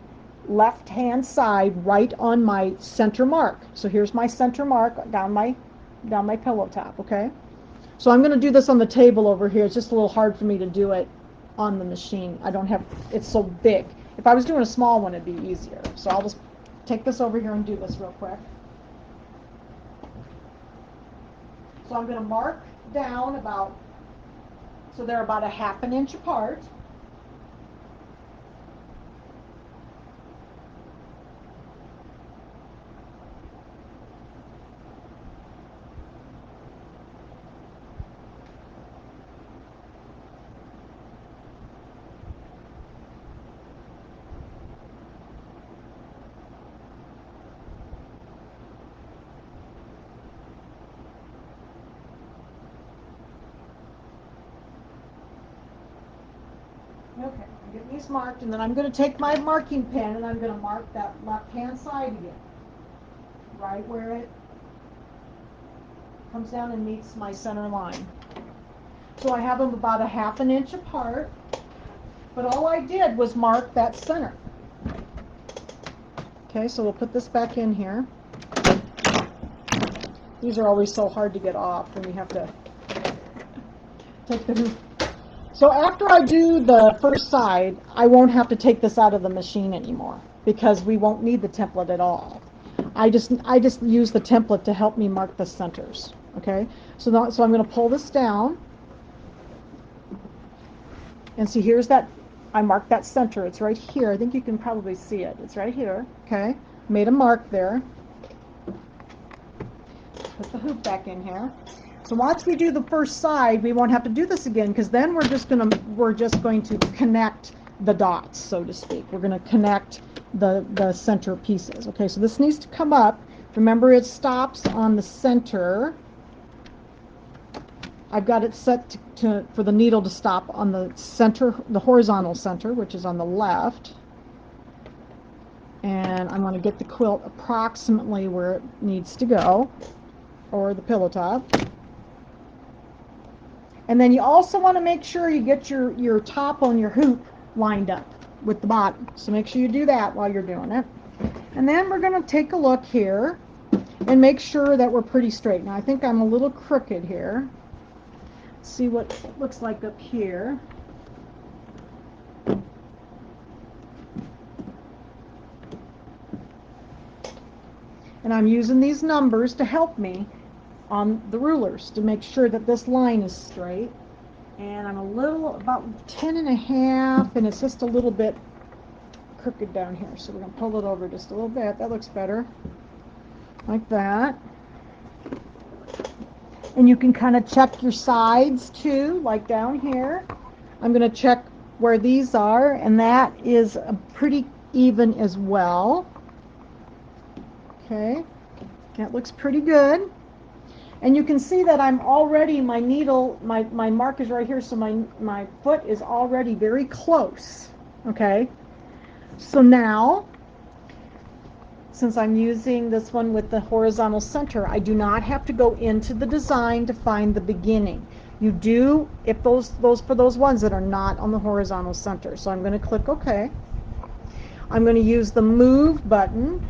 left hand side right on my center mark. So here's my center mark down my pillow top, okay? So I'm going to do this on the table over here. It's just a little hard for me to do it on the machine. I don't have, it's so big. If I was doing a small one, it'd be easier. So I'll just take this over here and do this real quick. So I'm going to mark down about, so they're about a half an inch apart. Okay, I'm getting these marked, and then I'm going to take my marking pen and I'm going to mark that left-hand side again, right where it comes down and meets my center line. So I have them about a half an inch apart, but all I did was mark that center. Okay, so we'll put this back in here. These are always so hard to get off when you have to take the hoop. So after I do the first side, I won't have to take this out of the machine anymore because we won't need the template at all. I just use the template to help me mark the centers. Okay, so I'm going to pull this down, and see here's that. I marked that center. It's right here. I think you can probably see it. It's right here. Okay, made a mark there. Put the hoop back in here. So once we do the first side, we won't have to do this again because then we're just going to connect the dots, so to speak. We're going to connect the center pieces. Okay, so this needs to come up. Remember, it stops on the center. I've got it set for the needle to stop on the center, the horizontal center, which is on the left. And I'm going to get the quilt approximately where it needs to go, or the pillow top. And then you also want to make sure you get your top on your hoop lined up with the bottom. So make sure you do that while you're doing it. And then we're going to take a look here and make sure that we're pretty straight. Now I think I'm a little crooked here. Let's see what it looks like up here. And I'm using these numbers to help me on the rulers to make sure that this line is straight. And I'm about 10 and a half, and it's just a little bit crooked down here. So we're going to pull it over just a little bit. That looks better. Like that. And you can kind of check your sides too, like down here. I'm going to check where these are, and that is pretty even as well. Okay, that looks pretty good. And you can see that I'm already, my needle, my mark is right here, so my foot is already very close. Okay, so now, since I'm using this one with the horizontal center, I do not have to go into the design to find the beginning. You do, if those for those ones that are not on the horizontal center. So I'm going to click OK. I'm going to use the move button,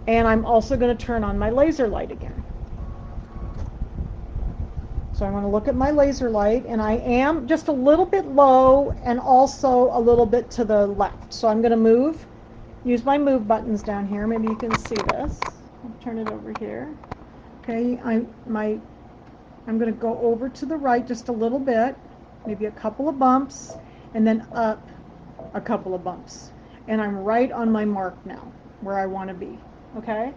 and I'm also going to turn on my laser light again. So I want to look at my laser light, and I am just a little bit low and also a little bit to the left. So I'm going to use my move buttons down here. Maybe you can see this. I'll turn it over here. Okay, I'm going to go over to the right just a little bit, maybe a couple of bumps, and then up a couple of bumps. And I'm right on my mark now, where I want to be, okay?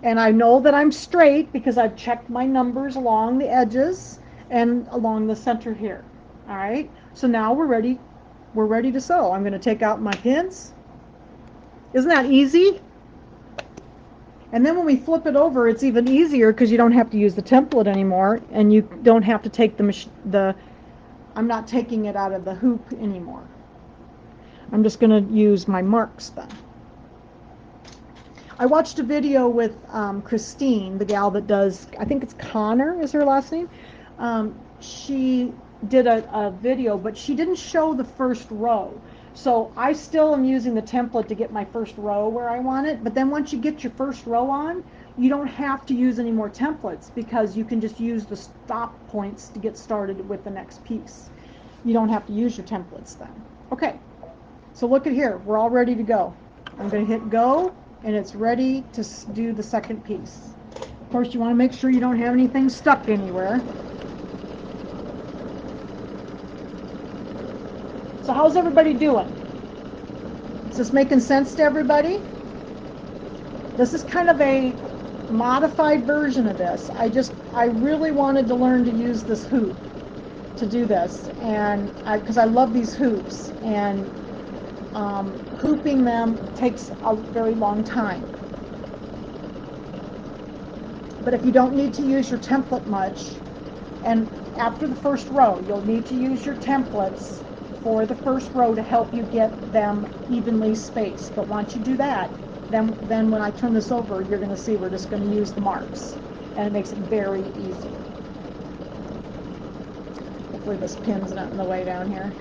And I know that I'm straight because I've checked my numbers along the edges and along the center here. All right, so now we're ready to sew. I'm going to take out my pins. Isn't that easy? And then when we flip it over, it's even easier because you don't have to use the template anymore, and you don't have to take I'm not taking it out of the hoop anymore. I'm just going to use my marks then. I watched a video with Christine, the gal that does, I think it's Connor is her last name. She did a video, but she didn't show the first row. So I still am using the template to get my first row where I want it. But then once you get your first row on, you don't have to use any more templates because you can just use the stop points to get started with the next piece. You don't have to use your templates then. Okay, so look at here. We're all ready to go. I'm going to hit go, and it's ready to do the second piece. Of course, you want to make sure you don't have anything stuck anywhere. So how's everybody doing? Is this making sense to everybody? This is kind of a modified version of this. I really wanted to learn to use this hoop to do this, and because I love these hoops, and hooping them takes a very long time. But if you don't need to use your template much, and after the first row, you'll need to use your templates for the first row to help you get them evenly spaced. But once you do that, then when I turn this over, you're going to see we're just going to use the marks, and it makes it very easy. Hopefully this pin's not in the way down here.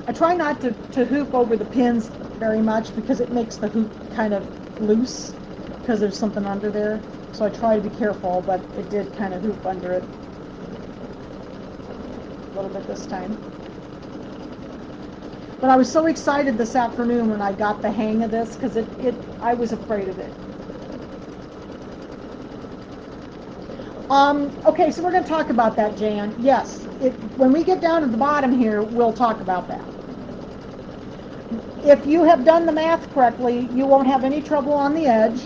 I try not to hoop over the pins very much because it makes the hoop kind of loose because there's something under there. So I try to be careful, but it did kind of hoop under it a little bit this time. But I was so excited this afternoon when I got the hang of this because I was afraid of it. Okay, so we're going to talk about that, Jan. Yes, when we get down to the bottom here, we'll talk about that. If you have done the math correctly, you won't have any trouble on the edge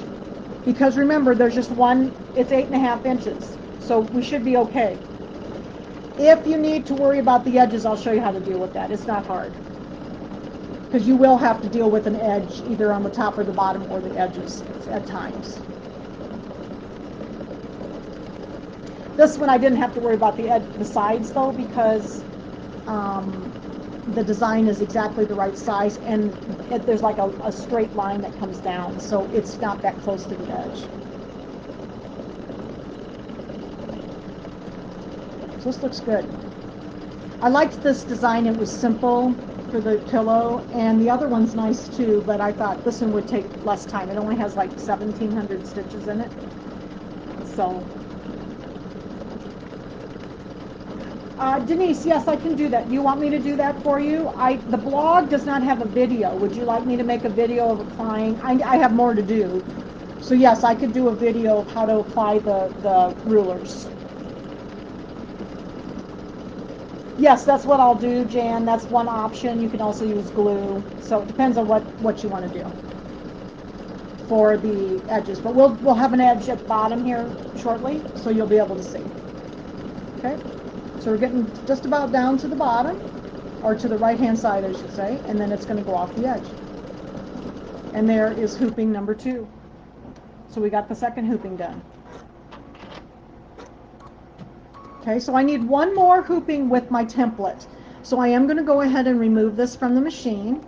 because remember, there's just one, it's 8.5 inches, so we should be okay. If you need to worry about the edges, I'll show you how to deal with that. It's not hard because you will have to deal with an edge either on the top or the bottom or the edges at times. This one I didn't have to worry about the sides though because the design is exactly the right size, and there's like a straight line that comes down, so it's not that close to the edge. So this looks good. I liked this design. It was simple for the pillow, and the other one's nice too, but I thought this one would take less time. It only has like 1,700 stitches in it. So Denise, yes, I can do that. You want me to do that for you? The blog does not have a video. Would you like me to make a video of applying? I have more to do. So yes, I could do a video of how to apply the rulers. Yes, that's what I'll do, Jan. That's one option. You can also use glue. So it depends on what you want to do for the edges. But we'll have an edge at the bottom here shortly, so you'll be able to see. Okay? So we're getting just about down to the bottom, or to the right-hand side, I should say, and then it's going to go off the edge. And there is hooping number 2. So we got the second hooping done. Okay, so I need one more hooping with my template. So I am going to go ahead and remove this from the machine.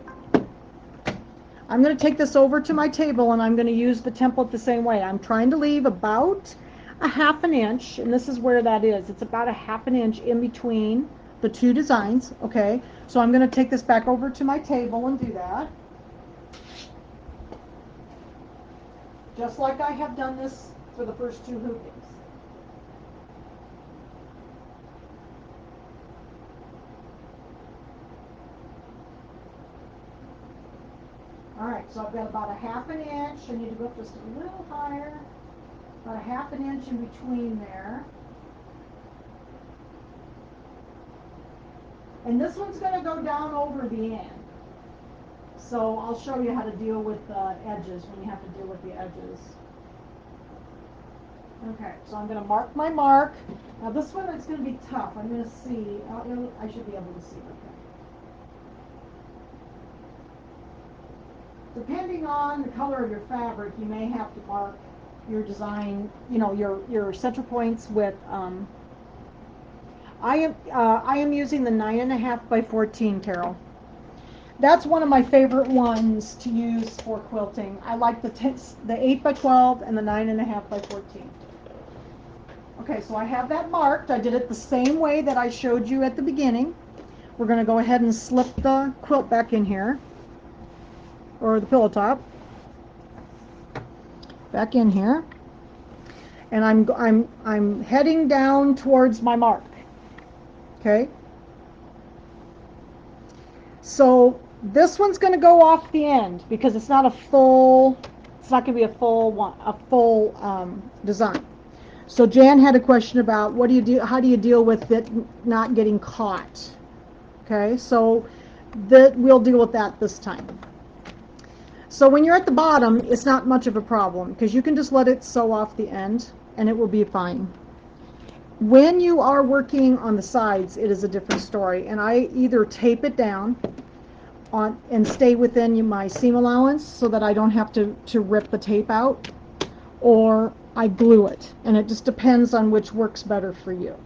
I'm going to take this over to my table, and I'm going to use the template the same way. I'm trying to leave about a 1/2 inch, and this is where that is. It's about a 1/2 inch in between the two designs, okay? So I'm going to take this back over to my table and do that. Just like I have done this for the first 2 hoopings. right, so I've got about a 1/2 inch. I need to go up just a little higher. About a 1/2 inch in between there. And this one's going to go down over the end. So I'll show you how to deal with the edges when you have to deal with the edges. Okay, so I'm going to mark my mark. Now this one is going to be tough. I'm going to see. I should be able to see. Okay. Depending on the color of your fabric, you may have to mark your design, your center points with. I am using the 9.5 by 14, Carol. That's one of my favorite ones to use for quilting. I like the 8 by 12 and the 9.5 by 14. Okay, so I have that marked. I did it the same way that I showed you at the beginning. We're going to go ahead and slip the quilt back in here, or the pillow top back in here, and I'm heading down towards my mark. Okay. So this one's going to go off the end because it's not going to be a full design. So Jan had a question about how do you deal with it not getting caught? Okay, so we'll deal with that this time. So when you're at the bottom, it's not much of a problem because you can just let it sew off the end and it will be fine. When you are working on the sides, it is a different story, and I either tape it down and stay within my seam allowance so that I don't have to rip the tape out, or I glue it, and it just depends on which works better for you.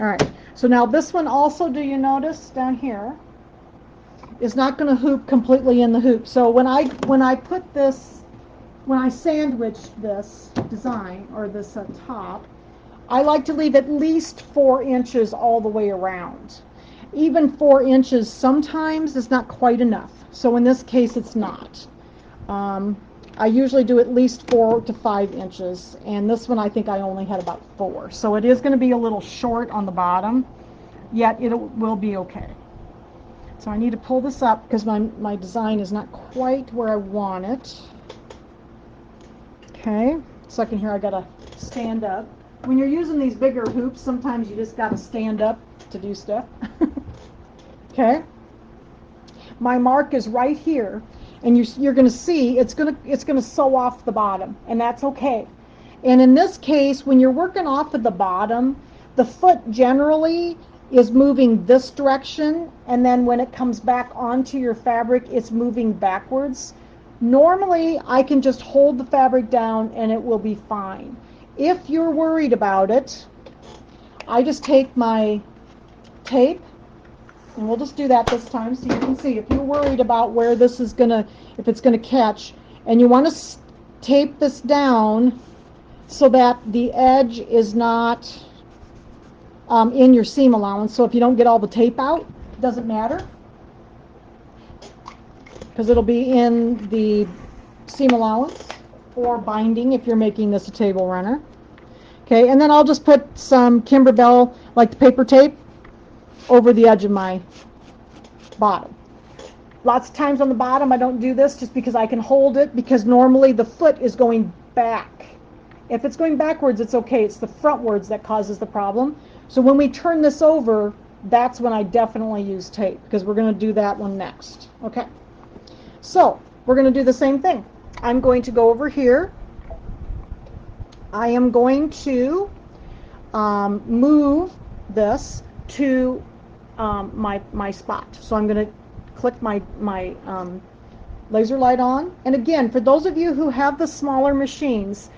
All right, so now this one also, do you notice down here, is not going to hoop completely in the hoop. So when I sandwich this design, or this top, I like to leave at least 4 inches all the way around. Even 4 inches sometimes is not quite enough. So in this case, it's not. I usually do at least 4 to 5 inches, and this one I think I only had about 4. So it is going to be a little short on the bottom, yet it will be okay. So I need to pull this up because my design is not quite where I want it. Okay, second here I gotta stand up. When you're using these bigger hoops, sometimes you just got to stand up to do stuff. Okay. My mark is right here, and you're going to see it's going to sew off the bottom, and that's okay. And in this case, when you're working off of the bottom, the foot generally is moving this direction, and then when it comes back onto your fabric, it's moving backwards. Normally, I can just hold the fabric down and it will be fine. If you're worried about it, I just take my tape, and we'll just do that this time so you can see. If you're worried about where this is if it's gonna catch, and you want to tape this down so that the edge is not in your seam allowance. So if you don't get all the tape out, it doesn't matter, because it'll be in the seam allowance for binding if you're making this a table runner. Okay, and then I'll just put some Kimberbell, like the paper tape, over the edge of my bottom. Lots of times on the bottom I don't do this just because I can hold it, because normally the foot is going back. If it's going backwards, it's okay. It's the frontwards that causes the problem. So when we turn this over, that's when I definitely use tape, because we're going to do that one next. Okay, so we're going to do the same thing. I'm going to go over here. I am going to move this to my spot. So I'm going to click my laser light on. And again, for those of you who have the smaller machines,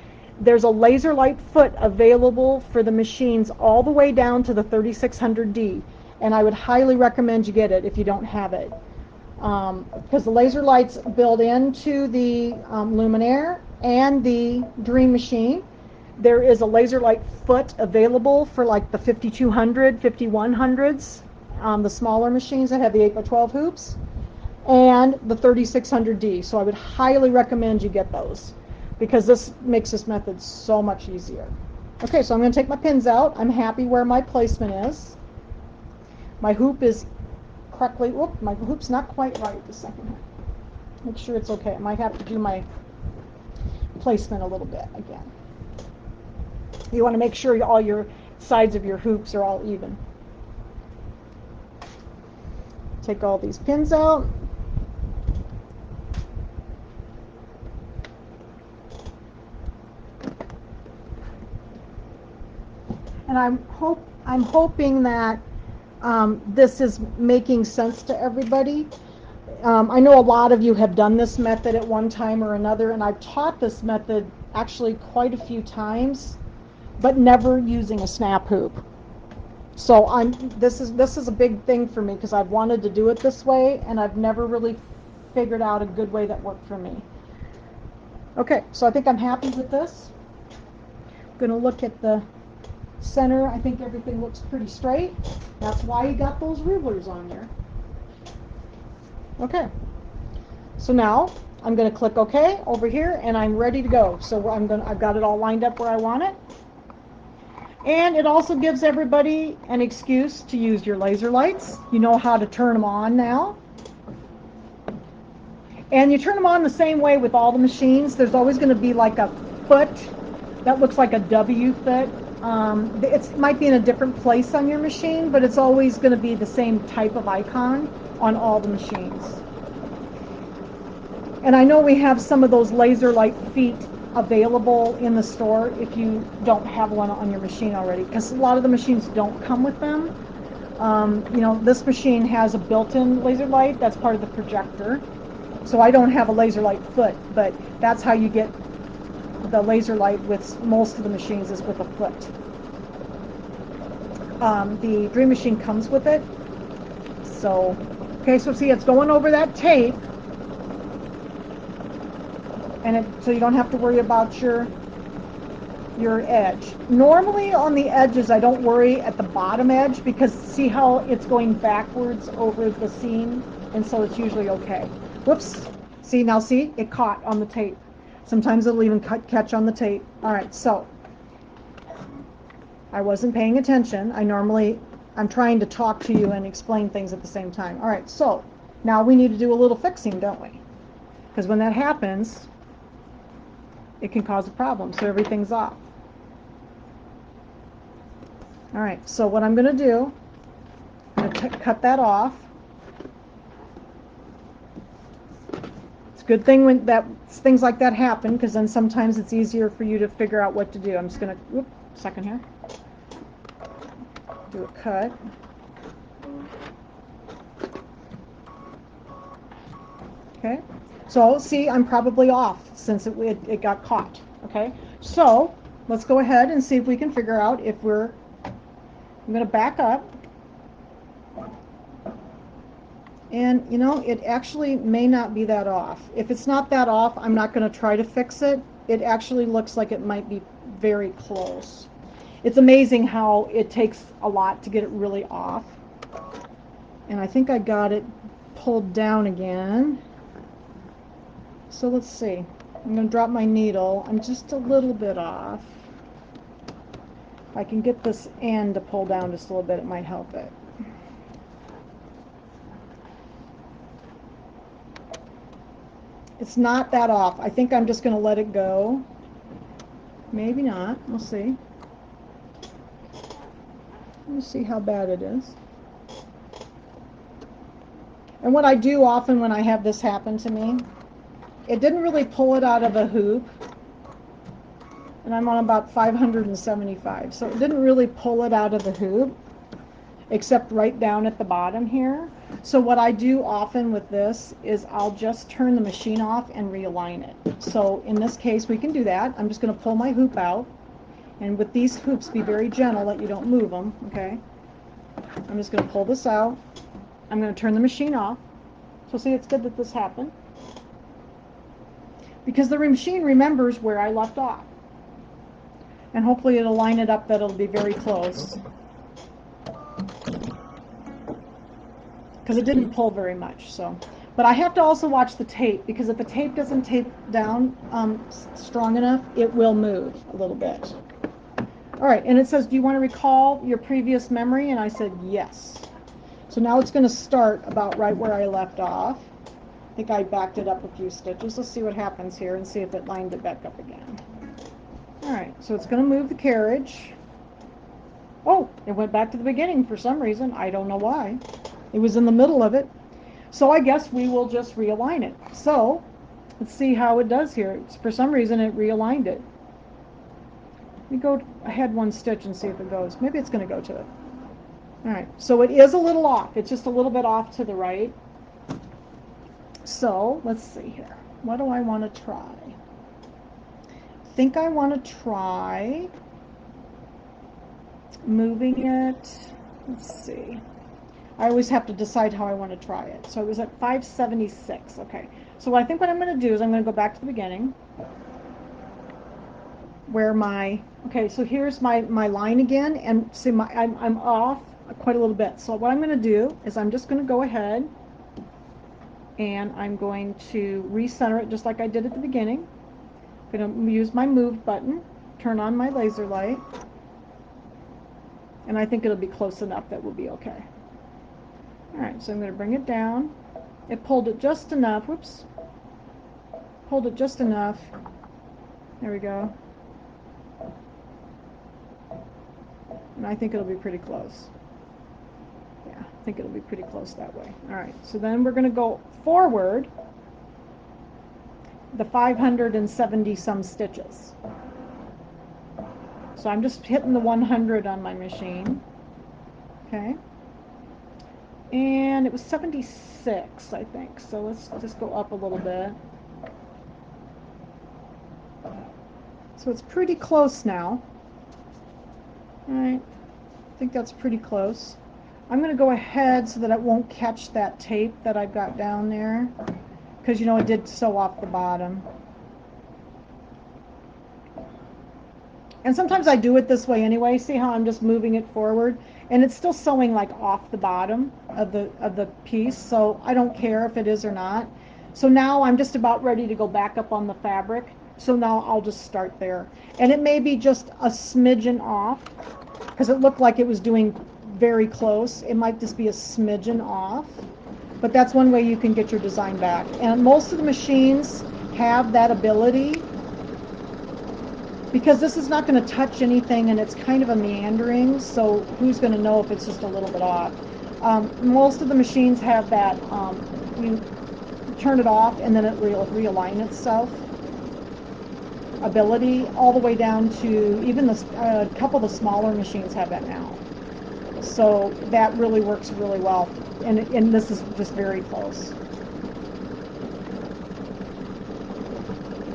there's a laser light foot available for the machines all the way down to the 3600D. And I would highly recommend you get it if you don't have it. Because the laser light's built into the Luminaire and the Dream machine. There is a laser light foot available for like the 5200, 5100s, the smaller machines that have the 8 by 12 hoops, and the 3600D. So I would highly recommend you get those, because this makes this method so much easier. Okay, so I'm going to take my pins out. I'm happy where my placement is. My hoop is correctly, my hoop's not quite right this second. Make sure it's okay. I might have to do my placement a little bit again. You want to make sure all your sides of your hoops are all even. Take all these pins out. And I'm hoping that this is making sense to everybody. I know a lot of you have done this method at one time or another, and I've taught this method actually quite a few times, but never using a snap hoop. So this is a big thing for me because I've wanted to do it this way, and I've never really figured out a good way that worked for me. Okay, so I think I'm happy with this. I'm going to look at the center. I think everything looks pretty straight. That's why you got those rulers on there. Okay, so now I'm going to click OK over here, and I'm ready to go. So I've got it all lined up where I want it. And it also gives everybody an excuse to use your laser lights. You know how to turn them on now. And you turn them on the same way with all the machines. There's always going to be like a foot that looks like a W foot. It might be in a different place on your machine, but it's always going to be the same type of icon on all the machines. And I know we have some of those laser light feet available in the store if you don't have one on your machine already, because a lot of the machines don't come with them. You know, this machine has a built-in laser light that's part of the projector. So I don't have a laser light foot, but that's how you get the laser light with most of the machines, is with a foot. The Dream Machine comes with it. So, okay, so see, it's going over that tape, and so you don't have to worry about your edge. Normally on the edges, I don't worry at the bottom edge, because see how it's going backwards over the seam, and so it's usually okay. Whoops. See, now see, it caught on the tape. Sometimes it'll even catch on the tape. All right, so I wasn't paying attention. I'm trying to talk to you and explain things at the same time. All right, so now we need to do a little fixing, don't we? Because when that happens, it can cause a problem, so everything's off. All right, so what I'm going to do, I'm going to cut that off. It's a good thing when things like that happen, because then sometimes it's easier for you to figure out what to do. I'm just going to, second here, do a cut. Okay, so see, I'm probably off since it got caught. Okay, so let's go ahead and see if we can figure out if I'm going to back up. And, you know, it actually may not be that off. If it's not that off, I'm not going to try to fix it. It actually looks like it might be very close. It's amazing how it takes a lot to get it really off. And I think I got it pulled down again. So let's see. I'm going to drop my needle. I'm just a little bit off. If I can get this end to pull down just a little bit, it might help it. It's not that off. I think I'm just going to let it go. Maybe not. We'll see. Let's see how bad it is. And what I do often when I have this happen to me, it didn't really pull it out of a hoop. And I'm on about 575. So it didn't really pull it out of the hoop, except right down at the bottom here. So what I do often with this is I'll just turn the machine off and realign it. So in this case, we can do that. I'm just going to pull my hoop out. And with these hoops, be very gentle that you don't move them, okay? I'm just going to pull this out. I'm going to turn the machine off. So see, it's good that this happened, because the machine remembers where I left off. And hopefully it'll line it up that it'll be very close. Because it didn't pull very much, so. But I have to also watch the tape, because if the tape doesn't tape down strong enough, it will move a little bit. All right, and it says, do you want to recall your previous memory? And I said, yes. So now it's going to start about right where I left off. think I backed it up a few stitches. Let's see what happens here and see if it lined it back up again. Alright, so it's going to move the carriage. Oh, it went back to the beginning for some reason. I don't know why. It was in the middle of it. So I guess we will just realign it. So let's see how it does here. For some reason it realigned it. Let me go ahead one stitch and see if it goes. Maybe it's going to go to it. Alright, so it is a little off. It's just a little bit off to the right. So let's see here. What do I want to try? I think I want to try moving it. Let's see. I always have to decide how I want to try it. So it was at 576. Okay. So I think what I'm going to do is I'm going to go back to the beginning. Where my, okay, so here's my line again. And see, I'm off quite a little bit. So what I'm going to do is I'm just going to go ahead and I'm going to recenter it just like I did at the beginning. I'm going to use my move button, turn on my laser light, and I think it'll be close enough that we'll be okay. Alright, so I'm going to bring it down. It pulled it just enough. Whoops. Pulled it just enough. There we go. And I think it'll be pretty close. Yeah, I think it'll be pretty close that way. Alright, so then we're going to go forward the 570 some stitches. So I'm just hitting the 100 on my machine. Okay. And it was 76, I think. So let's just go up a little bit. So it's pretty close now. All right. I think that's pretty close. I'm going to go ahead so that it won't catch that tape that I've got down there. Because, you know, it did sew off the bottom. And sometimes I do it this way anyway. See how I'm just moving it forward? And it's still sewing like off the bottom of the piece, so I don't care if it is or not. So now I'm just about ready to go back up on the fabric. So now I'll just start there. And it may be just a smidgen off, because it looked like it was doing very close. It might just be a smidgen off. But that's one way you can get your design back. And most of the machines have that ability, because this is not going to touch anything and it's kind of a meandering, so who's going to know if it's just a little bit off. Most of the machines have that, you turn it off and then it will realign itself ability, all the way down to even a couple of the smaller machines have that now. So that really works really well, and this is just very close.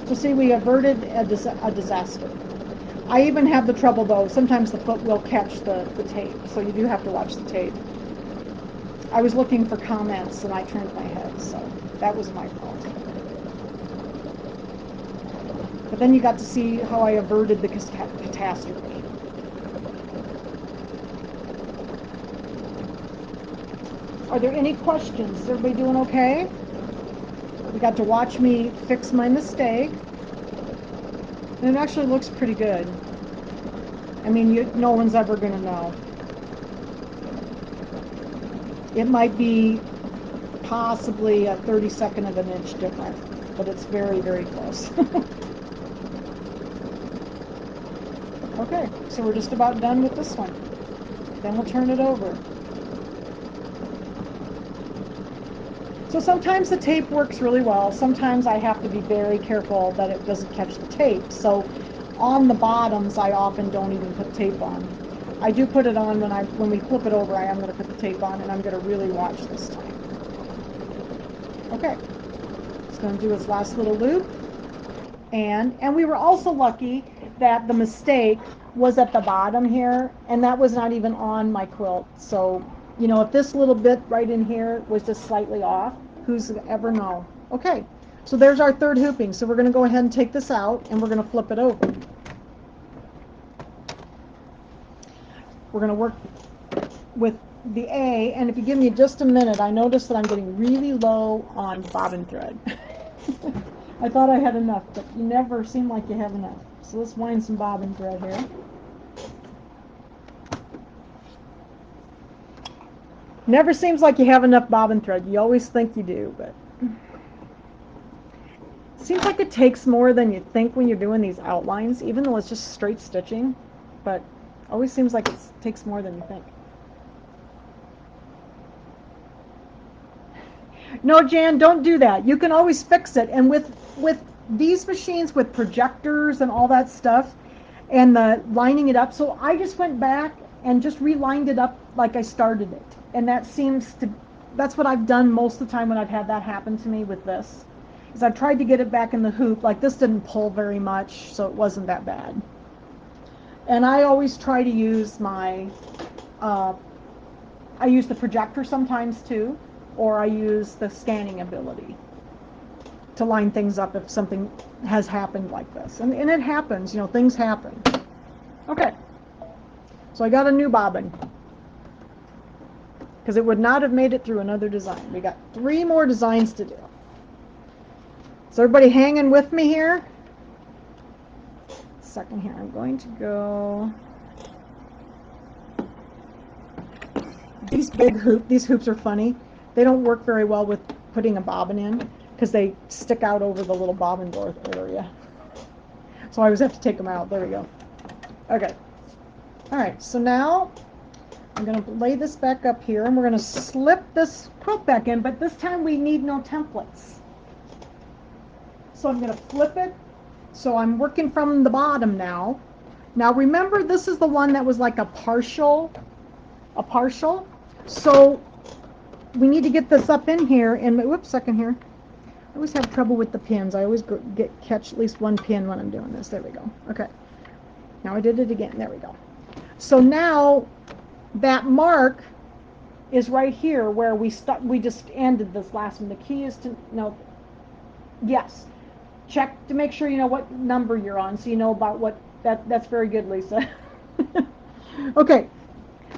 So see, we averted a disaster. I even have the trouble, though, sometimes the foot will catch the tape, so you do have to watch the tape. I was looking for comments, and I turned my head, so that was my fault. But then you got to see how I averted the catastrophe. Are there any questions? Is everybody doing okay? You got to watch me fix my mistake. And it actually looks pretty good. I mean, no one's ever going to know. It might be possibly a 32nd of an inch different, but it's very, very close. Okay, so we're just about done with this one. Then we'll turn it over. So sometimes the tape works really well. Sometimes I have to be very careful that it doesn't catch the tape. So on the bottoms, I often don't even put tape on. I do put it on when we flip it over. I am going to put the tape on, and I'm going to really watch this time. Okay, it's going to do its last little loop. And we were also lucky that the mistake was at the bottom here, and that was not even on my quilt. So, you know, if this little bit right in here was just slightly off, who's ever know? Okay, so there's our third hooping. So we're going to go ahead and take this out, and we're going to flip it over. We're going to work with the A, and if you give me just a minute, I noticed that I'm getting really low on bobbin thread. I thought I had enough, but you never seem like you have enough. So let's wind some bobbin thread here. Never seems like you have enough bobbin thread. You always think you do, but Seems like it takes more than you think when you're doing these outlines, even though it's just straight stitching, but always seems like it takes more than you think. No, Jan, don't do that. You can always fix it. And with these machines with projectors and all that stuff and the lining it up, so I just went back and just relined it up like I started it. And that's what I've done most of the time when I've had that happen to me with this. Is I've tried to get it back in the hoop. Like this didn't pull very much, so it wasn't that bad. And I always try to use I use the projector sometimes too, or I use the scanning ability to line things up if something has happened like this. And it happens, things happen. Okay, so I got a new bobbin because it would not have made it through another design. We got 3 more designs to do. Is everybody hanging with me here? Second here, I'm going to go. These hoops are funny. They don't work very well with putting a bobbin in because they stick out over the little bobbin door area. So I always have to take them out. There we go. Okay. All right, so now I'm going to lay this back up here and we're going to slip this quilt back in, but this time we need no templates. So I'm going to flip it. So I'm working from the bottom now. Now remember, this is the one that was like a partial. So we need to get this up in here, and whoops, second here. I always have trouble with the pins. I always catch at least one pin when I'm doing this. There we go. Okay. Now I did it again. There we go. So now that mark is right here where we just ended this last one. The key is to know. Yes. Check to make sure you know what number you're on, so you know about what that's very good, Lisa. Okay.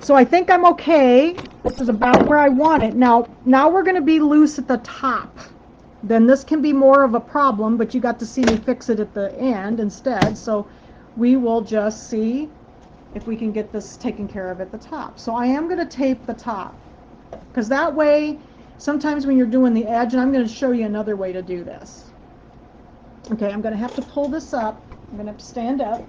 So I think I'm okay. This is about where I want it. Now we're going to be loose at the top. Then this can be more of a problem, but you got to see me fix it at the end instead. So we will just see if we can get this taken care of at the top. So I am going to tape the top, because that way, sometimes when you're doing the edge, and I'm going to show you another way to do this. Okay, I'm going to have to pull this up. I'm going to have to stand up.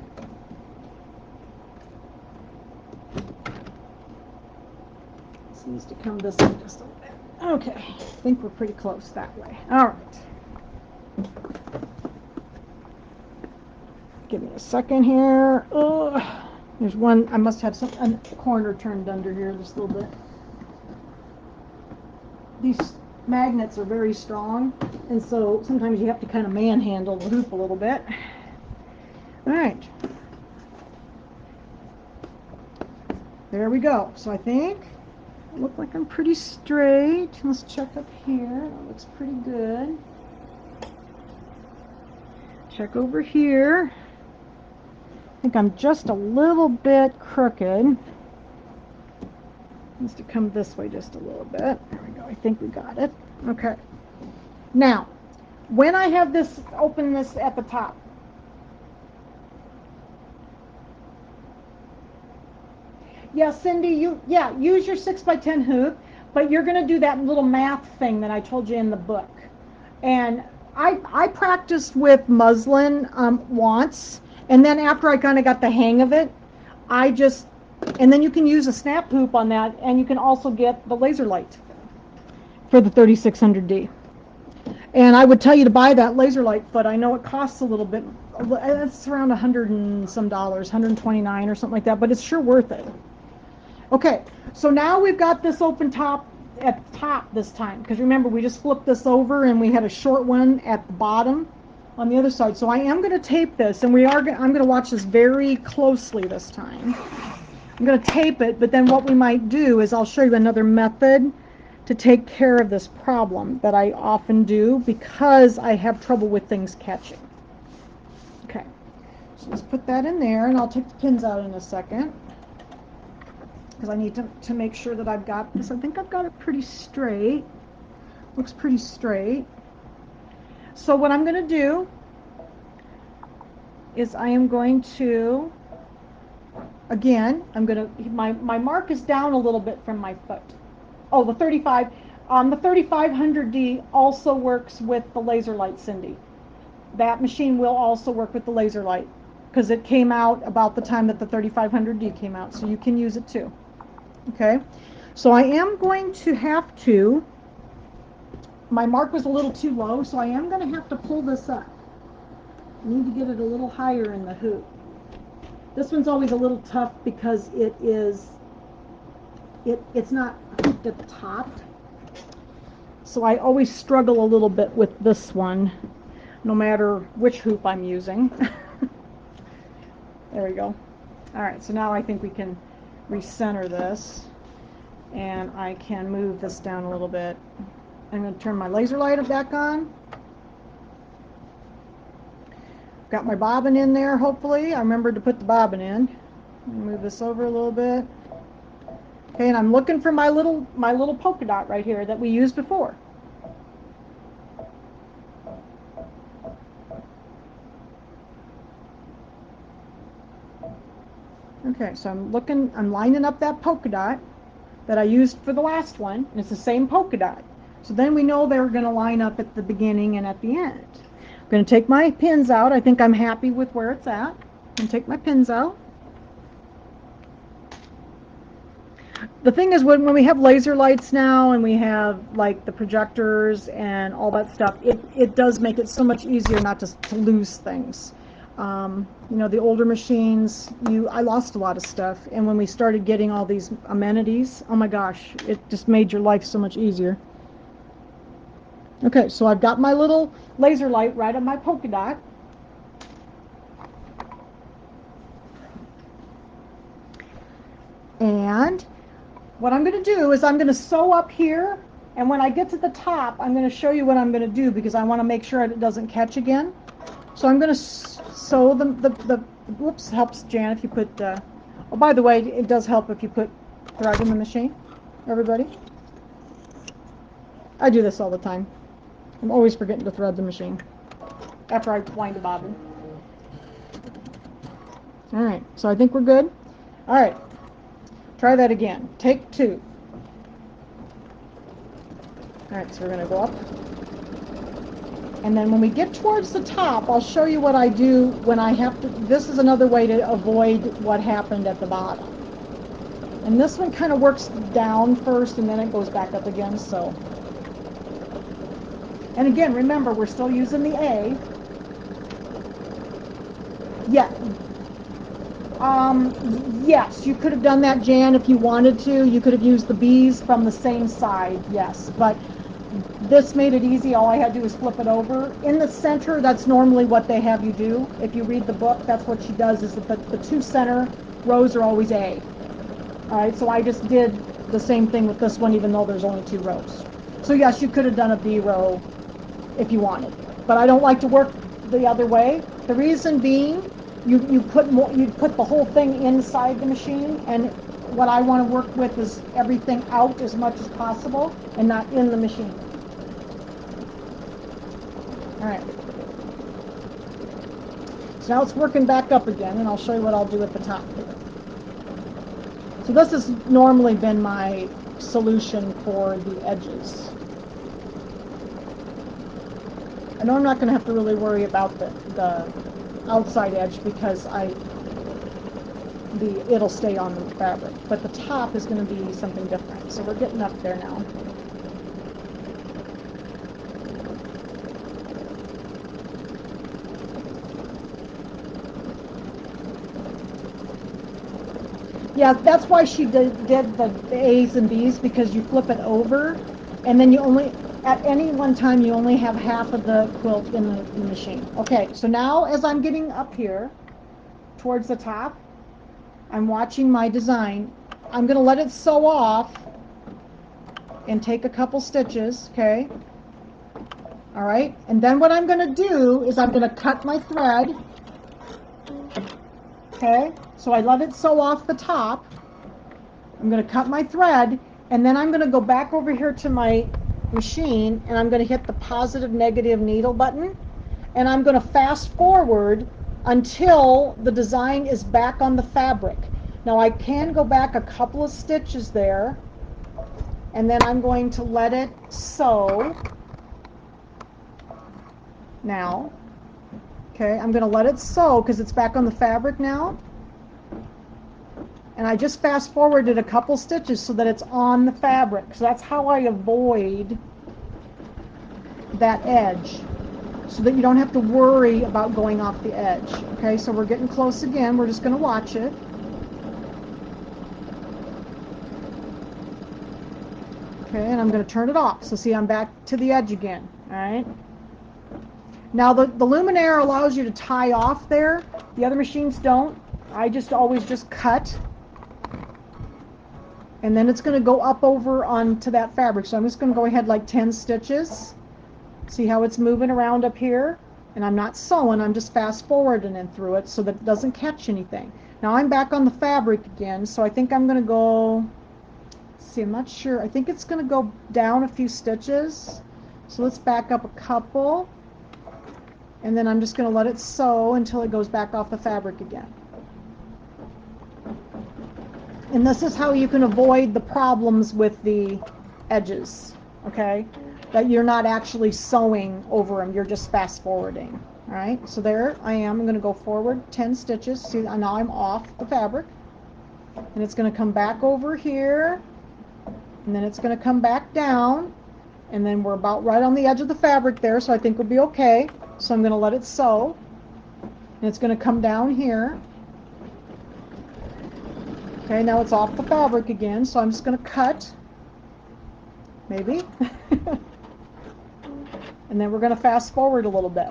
This needs to come this way just a little bit. Okay, I think we're pretty close that way. All right. Give me a second here. There's one, I must have a corner turned under here just a little bit. These magnets are very strong, and so sometimes you have to kind of manhandle the hoop a little bit. All right. There we go. So I think I look like I'm pretty straight. Let's check up here. That looks pretty good. Check over here. I think I'm just a little bit crooked. Needs to come this way just a little bit. There we go. I think we got it. Okay. Now, when I have this, open this at the top. Yeah, Cindy, use your 6x10 hoop, but you're going to do that little math thing that I told you in the book. And I practiced with muslin once, and then after I kind of got the hang of it, and then you can use a snap hoop on that, and you can also get the laser light for the 3600D. And I would tell you to buy that laser light foot. I know it costs a little bit. It's around $100 and some, $129 or something like that, but it's sure worth it. Okay, so now we've got this open top at the top this time, because remember we just flipped this over and we had a short one at the bottom on the other side. So I am going to tape this, and I'm going to watch this very closely this time. I'm going to tape it, but then what we might do is I'll show you another method to take care of this problem that I often do because I have trouble with things catching. Okay, so let's put that in there, and I'll take the pins out in a second because I need to make sure that I've got this. I think I've got it pretty straight. Looks pretty straight. So what I'm going to do is I am going to, again, my mark is down a little bit from my foot. Oh, the 35. The 3500D also works with the laser light, Cindy. that machine will also work with the laser light because it came out about the time that the 3500D came out, so you can use it too. Okay, so I am going to have to, my mark was a little too low, so I am going to have to pull this up. I need to get it a little higher in the hoop. This one's always a little tough because it's not hooped at the top. So I always struggle a little bit with this one, no matter which hoop I'm using. There we go. All right, so now I think we can recenter this, and I can move this down a little bit. I'm going to turn my laser light back on. Got my bobbin in there, hopefully. I remembered to put the bobbin in. Move this over a little bit. Okay, and I'm looking for my little polka dot right here that we used before. Okay, so I'm lining up that polka dot that I used for the last one, and it's the same polka dot. So then we know they're going to line up at the beginning and at the end. I'm going to take my pins out. I think I'm happy with where it's at. I'm going to take my pins out. The thing is, when we have laser lights now and we have like the projectors and all that stuff, it does make it so much easier not to lose things. You know, the older machines, I lost a lot of stuff, and when we started getting all these amenities, oh my gosh, it just made your life so much easier. Okay, so I've got my little laser light right on my polka dot. And what I'm going to do is I'm going to sew up here, and when I get to the top, I'm going to show you what I'm going to do because I want to make sure it doesn't catch again. So I'm going to sew the whoops, helps, Jan, if you put, oh, by the way, it does help if you put thread in the machine, everybody. I do this all the time. I'm always forgetting to thread the machine after I wind a bobbin. All right, so I think we're good. All right, try that again. Take 2. All right, so we're going to go up. And then when we get towards the top, I'll show you what I do when I have to, this is another way to avoid what happened at the bottom. And this one kind of works down first and then it goes back up again, so. And again, remember, we're still using the A. Yeah. Yes, you could have done that, Jan, if you wanted to. You could have used the B's from the same side, yes. But this made it easy. All I had to do was flip it over. In the center, that's normally what they have you do. If you read the book, that's what she does, is that the 2 center rows are always A. All right, so I just did the same thing with this one, even though there's only 2 rows. So yes, you could have done a B row if you wanted. But I don't like to work the other way. The reason being, you put the whole thing inside the machine, and what I want to work with is everything out as much as possible and not in the machine. All right. So now it's working back up again, and I'll show you what I'll do at the top. So this has normally been my solution for the edges. I know I'm not going to have to really worry about the outside edge because it'll stay on the fabric, but the top is going to be something different. So we're getting up there now. Yeah, that's why she did the A's and B's, because you flip it over, and then you only, at any one time, you only have half of the quilt in the machine. Okay, so now as I'm getting up here towards the top, I'm watching my design. I'm going to let it sew off and take a couple stitches, okay? All right, and then what I'm going to do is I'm going to cut my thread. Okay, so I let it sew off the top. I'm going to cut my thread, and then I'm going to go back over here to my machine, and I'm going to hit the positive negative needle button, and I'm going to fast forward until the design is back on the fabric. Now I can go back a couple of stitches there, and then I'm going to let it sew now. Okay, I'm going to let it sew because it's back on the fabric now. And I just fast forwarded a couple stitches so that it's on the fabric. So that's how I avoid that edge, so that you don't have to worry about going off the edge. Okay, so we're getting close again. We're just going to watch it. Okay, and I'm going to turn it off. So see, I'm back to the edge again. All right. Now the Luminaire allows you to tie off there. The other machines don't. I just always just cut. And then it's going to go up over onto that fabric. So I'm just going to go ahead like 10 stitches. See how it's moving around up here? And I'm not sewing, I'm just fast forwarding in through it so that it doesn't catch anything. Now I'm back on the fabric again, so I think I'm going to go, see, I'm not sure. I think it's going to go down a few stitches. So let's back up a couple. And then I'm just going to let it sew until it goes back off the fabric again. And this is how you can avoid the problems with the edges, okay? That you're not actually sewing over them, you're just fast forwarding. All right, so there I am. I'm going to go forward 10 stitches. See, now I'm off the fabric. And it's going to come back over here. And then it's going to come back down. And then we're about right on the edge of the fabric there, so I think we'll be okay. So I'm going to let it sew. And it's going to come down here. Okay, now it's off the fabric again, so I'm just going to cut. Maybe. And then we're going to fast forward a little bit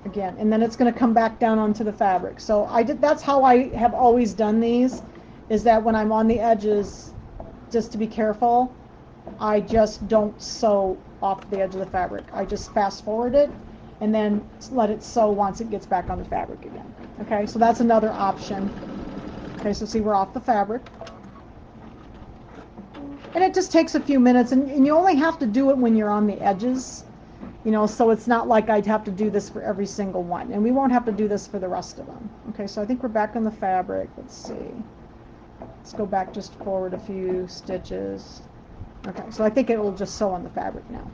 again, and then it's going to come back down onto the fabric. So that's how I have always done these, is that when I'm on the edges, just to be careful, I just don't sew off the edge of the fabric. I just fast forward it and then let it sew once it gets back on the fabric again. Okay, so that's another option. Okay, so see, we're off the fabric. And it just takes a few minutes, and you only have to do it when you're on the edges, you know, so it's not like I'd have to do this for every single one. And we won't have to do this for the rest of them. Okay, so I think we're back on the fabric. Let's see. Let's go back just forward a few stitches. Okay, so I think it will just sew on the fabric now.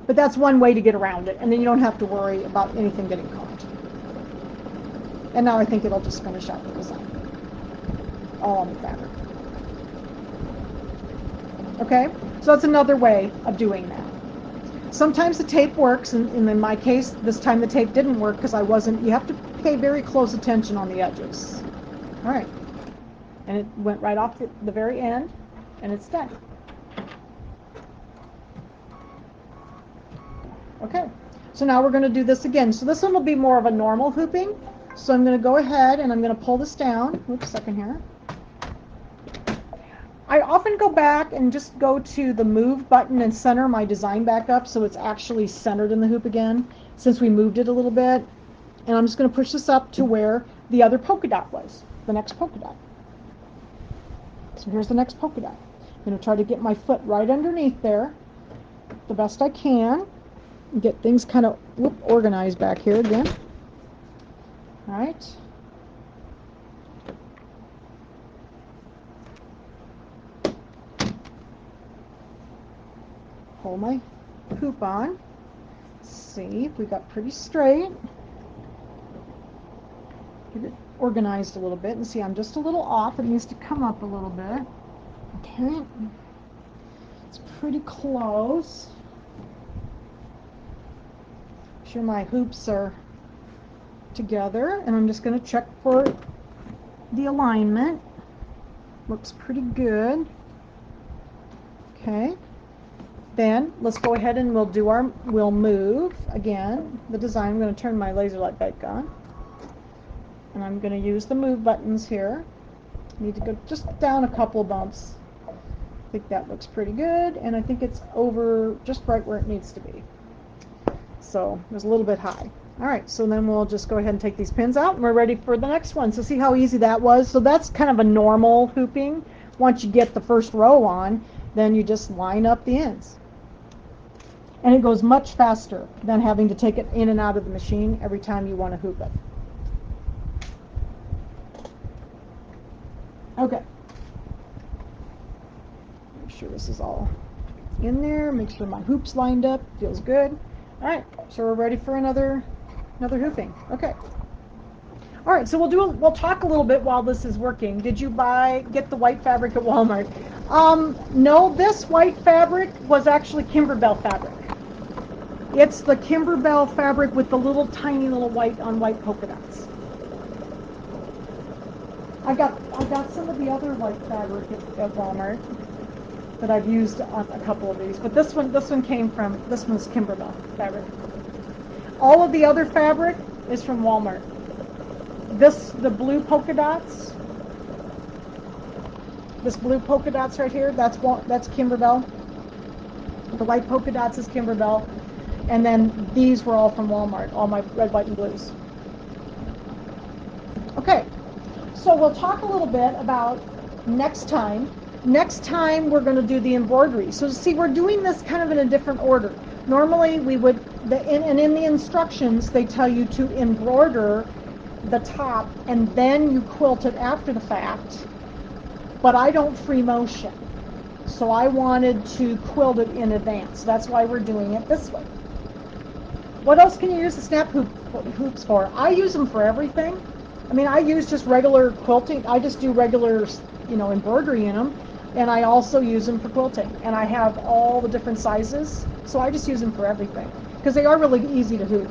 But that's one way to get around it, and then you don't have to worry about anything getting caught. And now I think it'll just finish out the design. All on the fabric. Okay, so that's another way of doing that. Sometimes the tape works, and in my case, this time the tape didn't work because you have to pay very close attention on the edges. All right, and it went right off the very end, and it's done. Okay, so now we're going to do this again. So this one will be more of a normal hooping. So I'm going to go ahead and I'm going to pull this down. Oops, second here. I often go back and just go to the move button and center my design back up so it's actually centered in the hoop again, since we moved it a little bit. And I'm just going to push this up to where the other polka dot was, the next polka dot. So here's the next polka dot. I'm going to try to get my foot right underneath there the best I can. Get things kind of organized back here again. All right. Pull my hoop on. See if we got pretty straight. Get it organized a little bit, and see I'm just a little off. It needs to come up a little bit. Okay. It's pretty close. Make sure my hoops are together, and I'm just going to check for the alignment. Looks pretty good. Okay. Then let's go ahead and we'll move again the design. I'm going to turn my laser light back on, and I'm going to use the move buttons here. Need to go just down a couple bumps. I think that looks pretty good, and I think it's over just right where it needs to be. So it was a little bit high. All right, so then we'll just go ahead and take these pins out, and we're ready for the next one. So see how easy that was? So that's kind of a normal hooping. Once you get the first row on, then you just line up the ends. And it goes much faster than having to take it in and out of the machine every time you want to hoop it. Okay. Make sure this is all in there. Make sure my hoop's lined up. Feels good. All right. So we're ready for another hooping. Okay. All right, so we'll talk a little bit while this is working. Did you get the white fabric at Walmart? No, this white fabric was actually Kimberbell fabric. It's the Kimberbell fabric with the little tiny little white on white polka dots. I got some of the other white fabric at Walmart that I've used on a couple of these, but this one's Kimberbell fabric. All of the other fabric is from Walmart. The blue polka dots, this blue polka dots right here, that's Kimberbell. The white polka dots is Kimberbell, and then these were all from Walmart, all my red, white, and blues. Okay, so we'll talk a little bit about next time. Next time we're going to do the embroidery. So see, we're doing this kind of in a different order. Normally we would, in the instructions, they tell you to embroider the top and then you quilt it after the fact, but I don't free motion, so I wanted to quilt it in advance. That's why we're doing it this way. What else can you use the snap hoops for? I use them for everything. I mean, I use just regular quilting. I just do regular, embroidery in them, and I also use them for quilting. And I have all the different sizes, so I just use them for everything because they are really easy to hoop.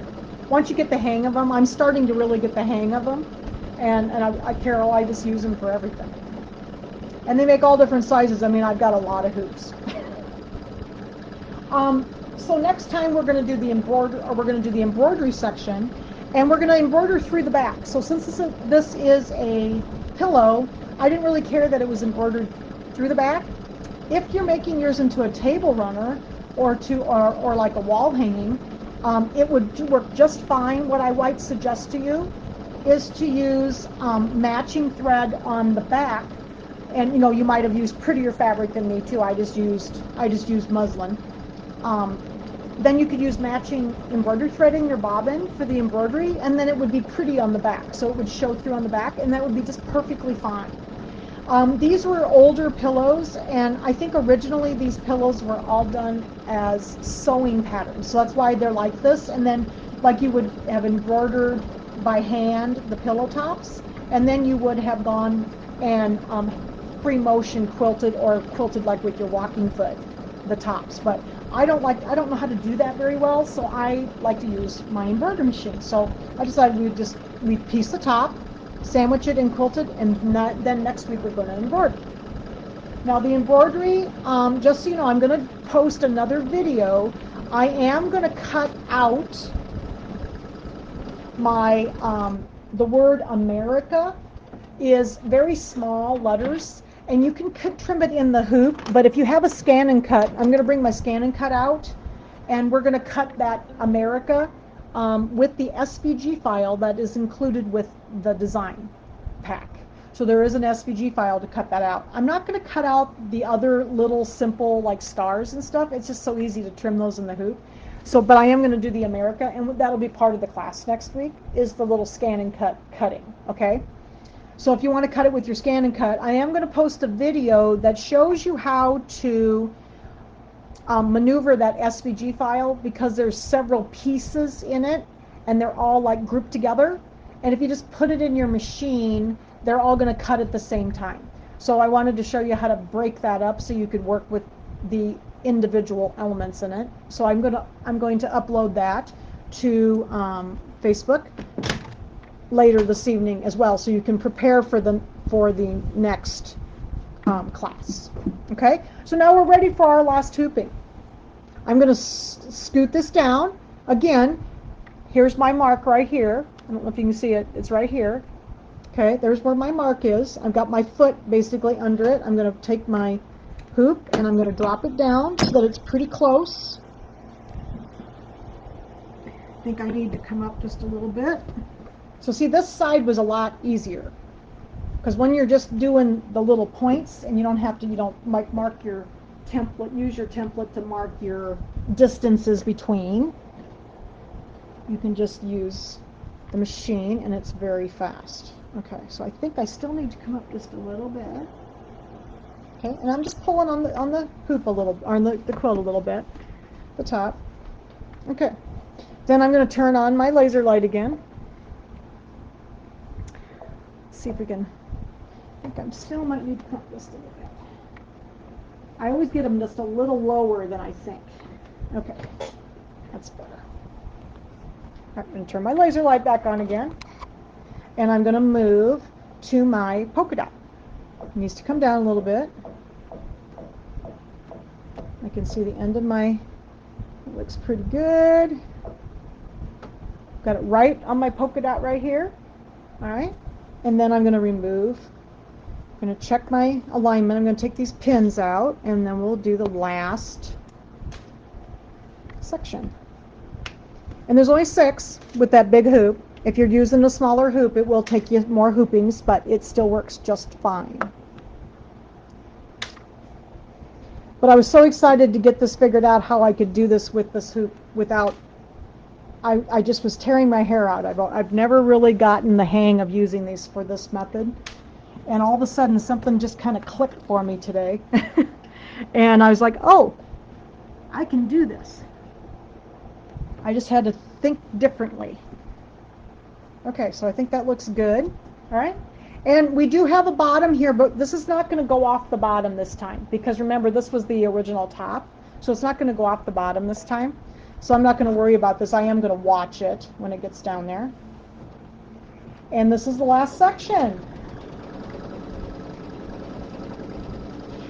Once you get the hang of them, I'm starting to really get the hang of them, and Carol, I just use them for everything. And they make all different sizes. I mean, I've got a lot of hoops. So next time we're going to do the embroidery section, and we're going to embroider through the back. So since this is a pillow, I didn't really care that it was embroidered through the back. If you're making yours into a table runner or like a wall hanging, it would work just fine. What I might suggest to you is to use matching thread on the back, and you might have used prettier fabric than me too. I just used muslin. Then you could use matching embroidery thread in your bobbin for the embroidery, and then it would be pretty on the back, so it would show through on the back, and that would be just perfectly fine. These were older pillows, and I think originally these pillows were all done as sewing patterns, so that's why they're like this. And then, like, you would have embroidered by hand the pillow tops, and then you would have gone and free motion quilted like with your walking foot the tops. But I don't know how to do that very well, so I like to use my embroidery machine. So I decided we'd piece the top, sandwich it and quilt it, and then next week we're going to embroider. Now the embroidery, just so you know, I'm going to post another video. I am going to cut out my the word America is very small letters, and you can trim it in the hoop, but if you have a scan and cut, I'm going to bring my scan and cut out, and we're going to cut that America with the SVG file that is included with the design pack. So there is an SVG file to cut that out. I'm not going to cut out the other little simple like stars and stuff. It's just so easy to trim those in the hoop. So, but I am going to do the America, and that'll be part of the class next week, is the little scan and cut cutting, okay? So if you want to cut it with your scan and cut, I am going to post a video that shows you how to maneuver that SVG file, because there's several pieces in it and they're all like grouped together. And if you just put it in your machine, they're all going to cut at the same time. So I wanted to show you how to break that up so you could work with the individual elements in it. So I'm going to upload that to Facebook later this evening as well, so you can prepare for the next class. Okay, so now we're ready for our last hooping. I'm going to scoot this down again. Here's my mark right here. I don't know if you can see it. It's right here. Okay, there's where my mark is. I've got my foot basically under it. I'm going to take my hoop and I'm going to drop it down so that it's pretty close. I think I need to come up just a little bit. So see, this side was a lot easier, because when you're just doing the little points and you don't mark your template, use your template to mark your distances between. You can just use the machine and it's very fast. Okay, so I think I still need to come up just a little bit. Okay, and I'm just pulling on the hoop a little, or on the quilt a little bit, the top. Okay. Then I'm going to turn on my laser light again. See if we can, I think I still might need to cut this a little bit. I always get them just a little lower than I think. Okay, that's better. I'm going to turn my laser light back on again, and I'm going to move to my polka dot. It needs to come down a little bit. I can see the end of my, it looks pretty good. Got it right on my polka dot right here. All right, and then I'm going to remove, I'm going to check my alignment. I'm going to take these pins out, and then we'll do the last section. And there's only 6 with that big hoop. If you're using a smaller hoop, it will take you more hoopings, but it still works just fine. But I was so excited to get this figured out, how I could do this with this hoop without, I just was tearing my hair out. I've never really gotten the hang of using these for this method. And all of a sudden, something just kind of clicked for me today. And I was like, oh, I can do this. I just had to think differently. Okay, so I think that looks good. All right. And we do have a bottom here, but this is not going to go off the bottom this time, because remember, this was the original top, so it's not going to go off the bottom this time. So I'm not going to worry about this. I am going to watch it when it gets down there. And this is the last section.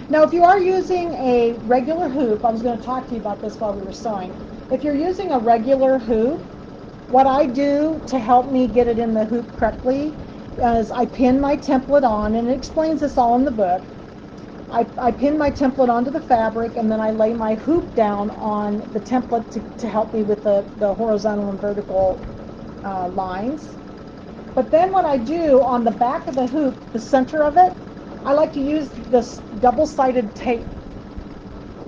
Now, if you are using a regular hoop, I was going to talk to you about this while we were sewing. If you're using a regular hoop, what I do to help me get it in the hoop correctly is I pin my template on, and it explains this all in the book. I pin my template onto the fabric, and then I lay my hoop down on the template to help me with the horizontal and vertical lines. But then what I do on the back of the hoop, the center of it, I like to use this double-sided tape,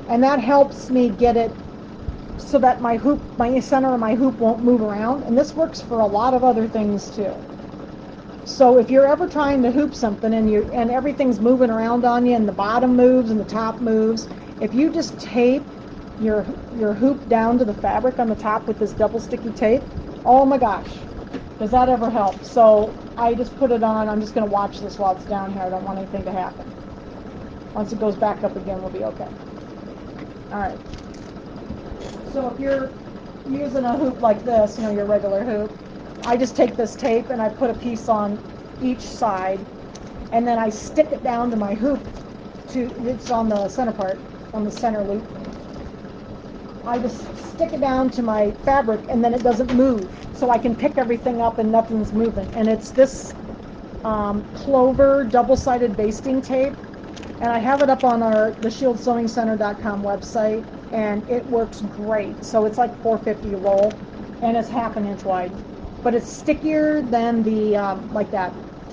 and that helps me get it so that my center of my hoop won't move around. And this works for a lot of other things too. So if you're ever trying to hoop something and everything's moving around on you, and the bottom moves and the top moves, if you just tape your hoop down to the fabric on the top with this double sticky tape, oh my gosh, does that ever help? So I just put it on. I'm just going to watch this while it's down here. I don't want anything to happen. Once it goes back up again, we'll be okay. All right. So if you're using a hoop like this, your regular hoop, I just take this tape and I put a piece on each side, and then I stick it down to my hoop. It's on the center part, on the center loop. I just stick it down to my fabric, and then it doesn't move, so I can pick everything up and nothing's moving. And it's this Clover double-sided basting tape, and I have it up on the ShieldSewingCenter.com website, and it works great. So it's like $4.50 a roll, and it's 1/2 inch wide, but it's stickier than the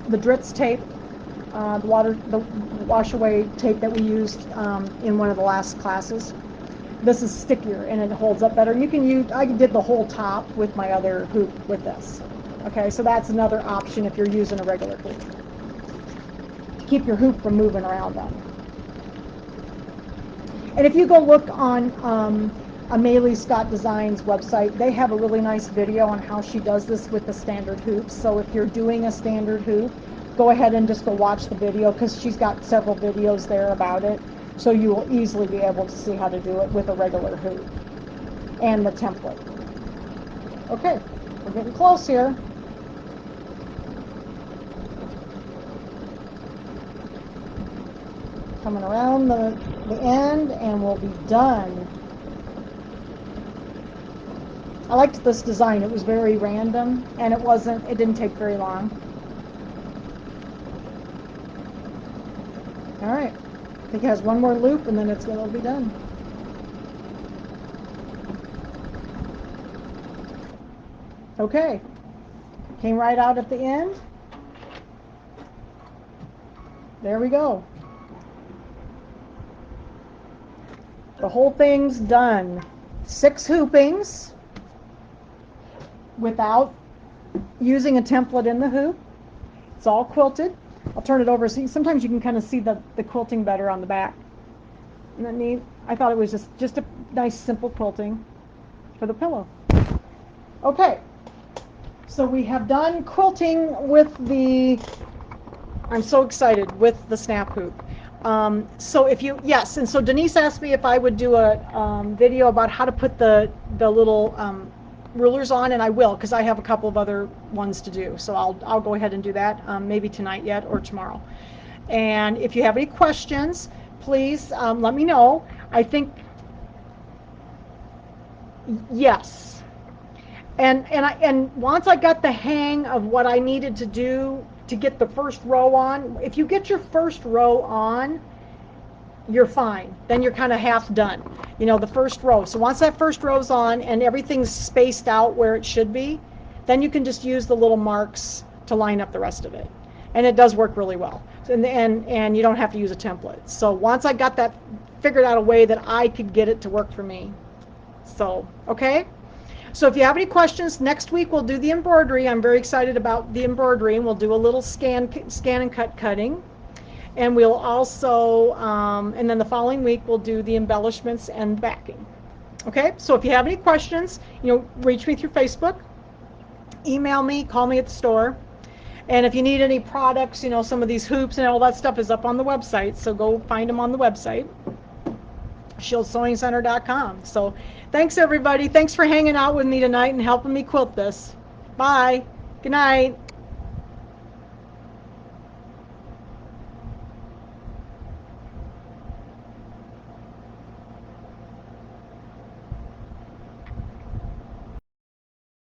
the Dritz tape, the wash away tape that we used in one of the last classes. This is stickier and it holds up better. I did the whole top with my other hoop with this. Okay, so that's another option if you're using a regular hoop, to keep your hoop from moving around on you. And if you go look on Amelie Scott Design's website, they have a really nice video on how she does this with the standard hoops. So if you're doing a standard hoop, go ahead and just go watch the video, because she's got several videos there about it. So you will easily be able to see how to do it with a regular hoop and the template. Okay, we're getting close here. Coming around the end, and we'll be done. I liked this design. It was very random, and it didn't take very long. All right. I think it has one more loop, and then it's going to be done. Okay. Came right out at the end. There we go. The whole thing's done. 6 hoopings without using a template in the hoop. It's all quilted. I'll turn it over so sometimes you can kind of see the quilting better on the back. Isn't that neat? I thought it was just a nice simple quilting for the pillow. Okay, so we have done quilting with the, I'm so excited, with the snap hoop. So if you, yes, and so Denise asked me if I would do a video about how to put the little rulers on, and I will, because I have a couple of other ones to do. So I'll go ahead and do that, maybe tonight yet or tomorrow. And if you have any questions, please let me know. I think, yes. And once I got the hang of what I needed to do to get the first row on, if you get your first row on, you're fine. Then you're kind of half done. You know, the first row. So once that first row's on and everything's spaced out where it should be, then you can just use the little marks to line up the rest of it. And it does work really well. And you don't have to use a template. So once I got that figured out a way that I could get it to work for me. So, okay? So if you have any questions, next week we'll do the embroidery. I'm very excited about the embroidery, and we'll do a little scan and cut cutting. And we'll also, and then the following week we'll do the embellishments and backing. Okay, so if you have any questions, reach me through Facebook, email me, call me at the store. And if you need any products, some of these hoops and all that stuff is up on the website, so go find them on the website, shieldsewingcenter.com. So thanks, everybody. Thanks for hanging out with me tonight and helping me quilt this. Bye. Good night.